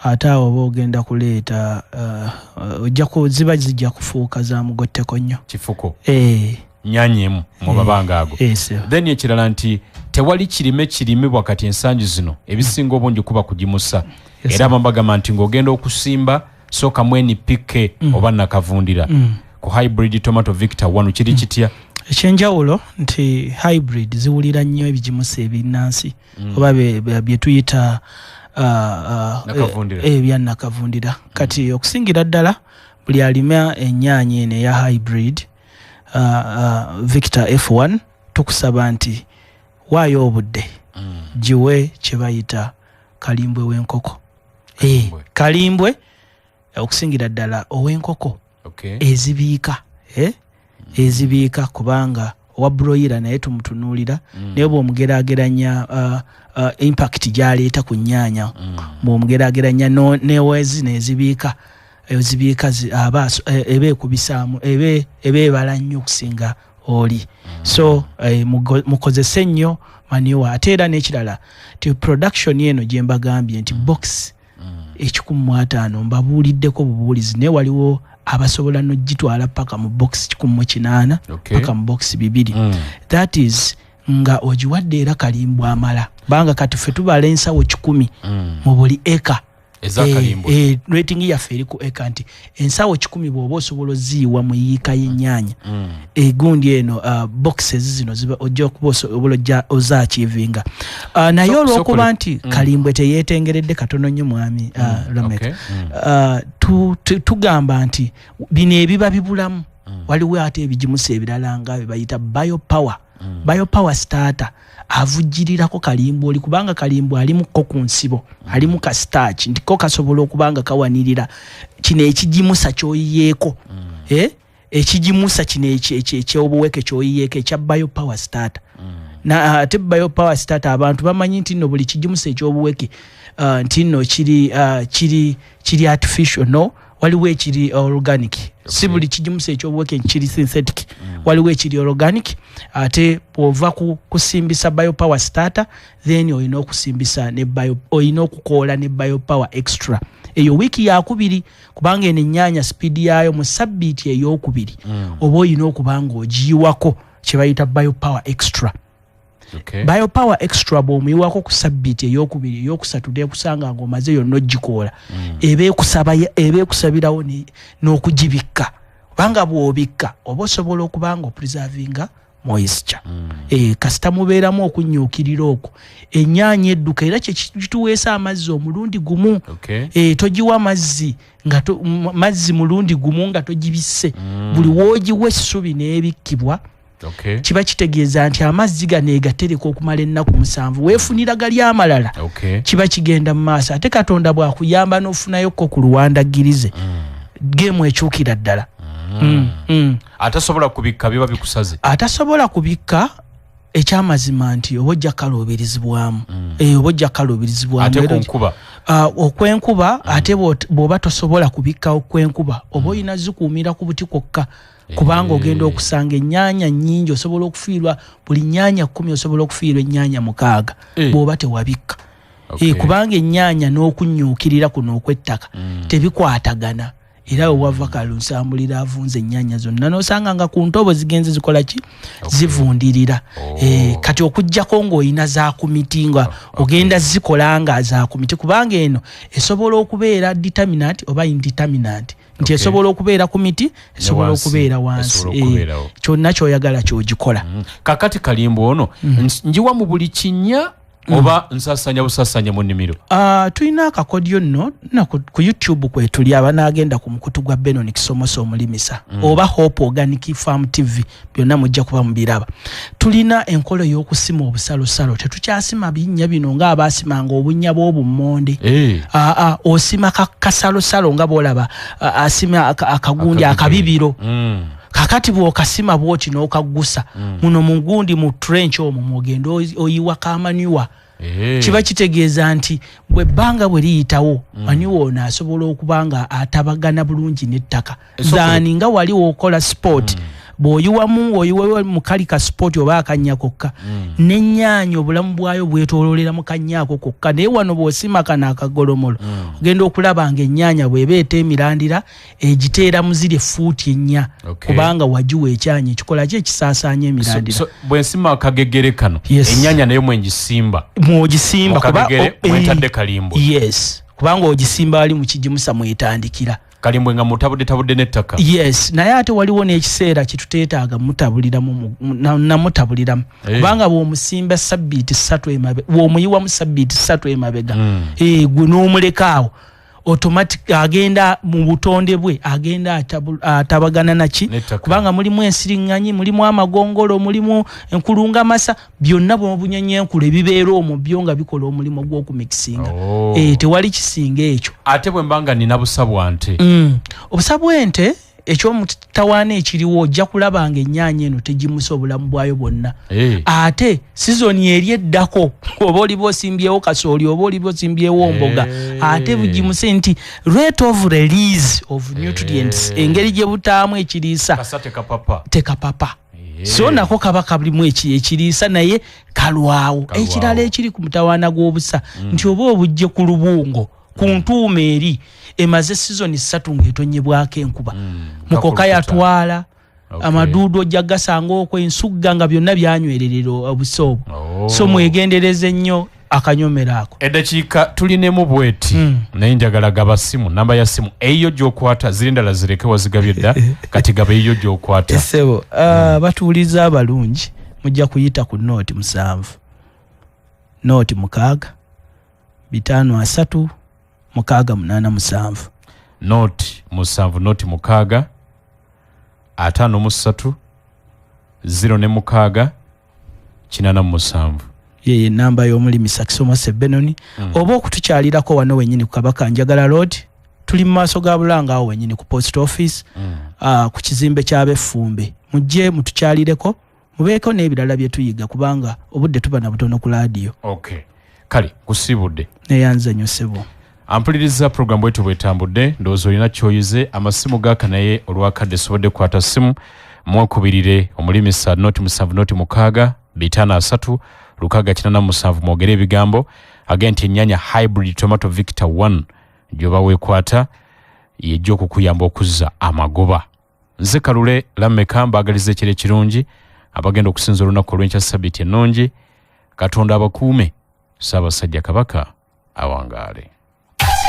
ate awo oba ogenda kuleeta ziba zijja kufuuka za mugotteko nnyo kifuko nnyaanya emu mu mabanga ago. Then ekirala nti tewali kirime kirimibwa kati ensangi zino ebisinga obungi kuba kugimusa era abambagamba nti ng'ogenda okusimba sooka mweni pike oba nakavundira ku hybrid tomato Victor 1 kiri kitya? Ekyenjawulo nti hybrid ziwulira nnyo ebigimusa ebinnansi oba bye tuyita ebya nakavundira. Kati okusingira ddala buli alima ennyaanya eno eya hybrid Victor F1 tukusaba nti waayo obudde giwe kye bayita kalimbwe w'enkoko. Kalimbwe okusingira ddala ow'enkoko ezibiika kubanga owa broiler naye tumutunuulira naye bw'omugeraageranya impact gy'aleeta ku nnyaanya bw'omugeraageranya n'ewezi n'ezibiika eba ekubisaamu eba ebala nnyo okusinga oli. So mukozese nnyo manure ate era n'ekirala ti production eno gye mbagambye nti box 150 mbabuuliddeko bubuulizi naye waliwo abasobola n'ogitwala paka mu box 108 paka mu box 2. That is nga ogiwadde era kalimbwa amala banga kati ffe tubala ensawo 10 mu buli eka rating yaffe eri ku eka nti ensawo 10 bw'oba osobola oziiwa mu yiika y'ennyaanya egundi eno boxes zino ojja okuba osobola ozaachivinga naye olw'okuba nti kalimbwe teyeetengeredde katono nnyo mwami Lamek tugamba nti bino ebiba bibulamu waliwo ate ebigimusa ebirala nga bayita biopower starter avujjirirako kalimbwe oli kubanga kalimbwe alimuko ku nsibo alimu ka starch ndiko kasobola okubanga kawanirira kino ekigimusa kyoyiyeeko ekigimusa kino ekyobuweke kyoyiyeeko ekya biopower starter na ate biopower starter abantu bamanyi nti nno buli kigimusa ekyobuweke nti nno kiri artificial no waliwo ekiri organic si buli kigimusa ekyobuweke kiri synthetic waliwo ekiri organic ate bw'ova kusimbisa biopower starter then olina okusimbisa olina okukoola ne biopower extra eyo wiiki yakubiri kubanga eno ennyaanya speed yaayo mu sabbiiti ey'okubiri oba olina okubanga ogiyiwako kye bayita biopower extra. Biopower extra bw'omuyiwako ku sabbiiti ey'okubiri ey'okusatu neekusanga ng'omaze yonna ogikoola eba ekusabirawo n'okugibikka kubanga bw'obikka oba osobola okubanga opreservinga moisture kasita mubeeramu okunyuukirira okwo ennyaanya edduka era kituweesa amazzi omulundi gumu togiwa mazzi mulundi gumu nga togibisse buli woogiwa essubi n'ebikkibwa kiba kitegeeza nti amazzi gano egatereka okumala ennaku 7 weefunira gali amalala kiba kigenda mu maaso ate Katonda bw'akuyamba n'ofunayokko ku luwandagirize geemu ekyukira ddala. Atasobola kubikka biba bikusaze. Atasobola kubikka ekyamazima nti obojja kaluubirizibwamu obojja kaluubirizibwamu ate kunkuba okwenkuba ate bw'oba tosobola kubikka okwenkuba oba olina zikuumira ku buti kwokka kubanga ogenda okusanga ennyaanya nnyingi osobola okufiirwa buli nnyaanya 10 osobola okufiirwa ennyaanya 6 bw'oba tewabikka kubanga ennyaanya n'okunnyuukirira kuno okw'ettaka tebikwatagana era wava kalusambulira avunze ennyaanya zonna n'osanga nga ku ntobo zigenze zikola ki zivundirira kati okujjako ng'olina za kumiti nga ogenda zikola nga za kumiti kubanga eno esobola okubeera determinant oba indeterminant nti esobola okubeera ku miti esobola okubeera wansi kyonna ky'oyagala ky'ogikola kakati kalimbo ono njiwa mu buli kinnya oba nsasanya busasanya mu nnimiro tulina akakodyo nno ku YouTube kwe tuli abanagenda ku mukutu gwa Benon Kisomoso omulimisa oba Hope Organic Farm TV byonna mujja kuba mubiraba tulina enkolo y'okusima obusalosalo tetukyasima binnya bino nga abasimanga obunya bw'obummonde osima kasalosalo nga bolaba asima akagundi akabibiro kakati bw'okasima bw'oti n'okaggusa muno mu gundi mu trench omwo mwogenda oyiwa kamaniwa kiba kitegeeza nti bwe bbanga bwe liyitawo maniwa ono asobola okuba nga atabagana bulungi n'ettaka zaani nga wali w'okola sport bw'oyiwamu ng'oyiwewe mu kali ka sport oba akannya kokka n'ennyaanya obulamu bwayo bwetooloolera mu kanyaako kokka naye wano bw'osima kano akagolomolo ogenda okulaba ng'ennyaanya bw'eba eteemirandira egiteera mu ziri fuuti 4 kubanga wagiwa ekyanya ekikola ki ekisaasaanya emirandira bwe nsima akagegere kano ennyaanya nayo mwegisimba mwetadde kalimbo kubanga ogisimba wali mu kigimusa mwetandikira kalimbwe nga mutabudde n'ettaka naye ate waliwo n'ekiseera kituteetaaga namutabuliramu kubanga bw'omusimba sabbiiti 3 emabega bw'omuyiwamu sabbiiti 3 emabega gwe n'omulekaawo automatic agenda mu butonde bwe agenda atabagana naki kubanga mulimu ensiriŋŋanyi mulimu amagongolo mulimu enkulunga masa byonna bw'obunyenyenkulu ebibeera omwo byo nga bikola omulimu gw'okumikisinga tewali kisinga ekyo ate bwe mbanga nina busabwa nte obusabwa ente ekyomutawaana ekiriwo ojja kulaba nga ennyaanya eno tegimusa obulamu bwayo bwonna ate sizoni eri eddako oba oliba osimbyewo kasooli oba oliba osimbyewo mboga ate bugimuse nti rate of release of nutrients engeri gye butaamu ekiriisa tekapapa so nako kaba kabulimu ekiriisa naye kalwawo ekirala ekiri ku mutawaana gw'obusa nti oba obujje ku lubungo ku ntuuma eri emaze season 3 ng'etonyebwako enkuba mukoka yatwala amaduudu ojja gasanga okwo ensugga nga byonna byanywererera obusoobo so mwegendereze nnyo akanyomero ako eddakiika tulinemu bweti naye njagala gaba simu namba ya simu eyo gy'okwata ziri endala zireke wazigabye dda kati gaba eyo gy'okwata esebo batuuliza abalungi mujja kuyita ku nooti 7 nooti 6 5 3 noti 7 noti 6 5 3 0 ne 6 8 ye namba y'omulimisa Kisomoso Benoni oba okutukyalirako wano wenyini ku Kabaka Njagala Road tuli mu maaso ga Bulanga awo wenyini ku post office ku kizimbe ky'abefumbe mujje mutukyalireko mubeeko n'ebirala bye tuyiga kubanga obudde tuba na butono ku radio kale kusibudde neyanza nnyo ssebo ampuliriza program bwetu bwetambudde ndowooza olina kyoyize amasimu gaaka naye olwakadde sobodde kukwata simu mwekubirire omulimisa noti 7 noti 6 5 3 mwogere ebigambo agenti ennyaanya hybrid tomato victor 1 gyoba weekwata yejja okukuyamba okuzza amagoba nze Kalule Lammeka mbaagaliza ekiro ekirungi abagenda okusinza olunaku olw'enkya sabbiiti ennungi Katonda abakuume Ssaabasajja Kabaka awangaale.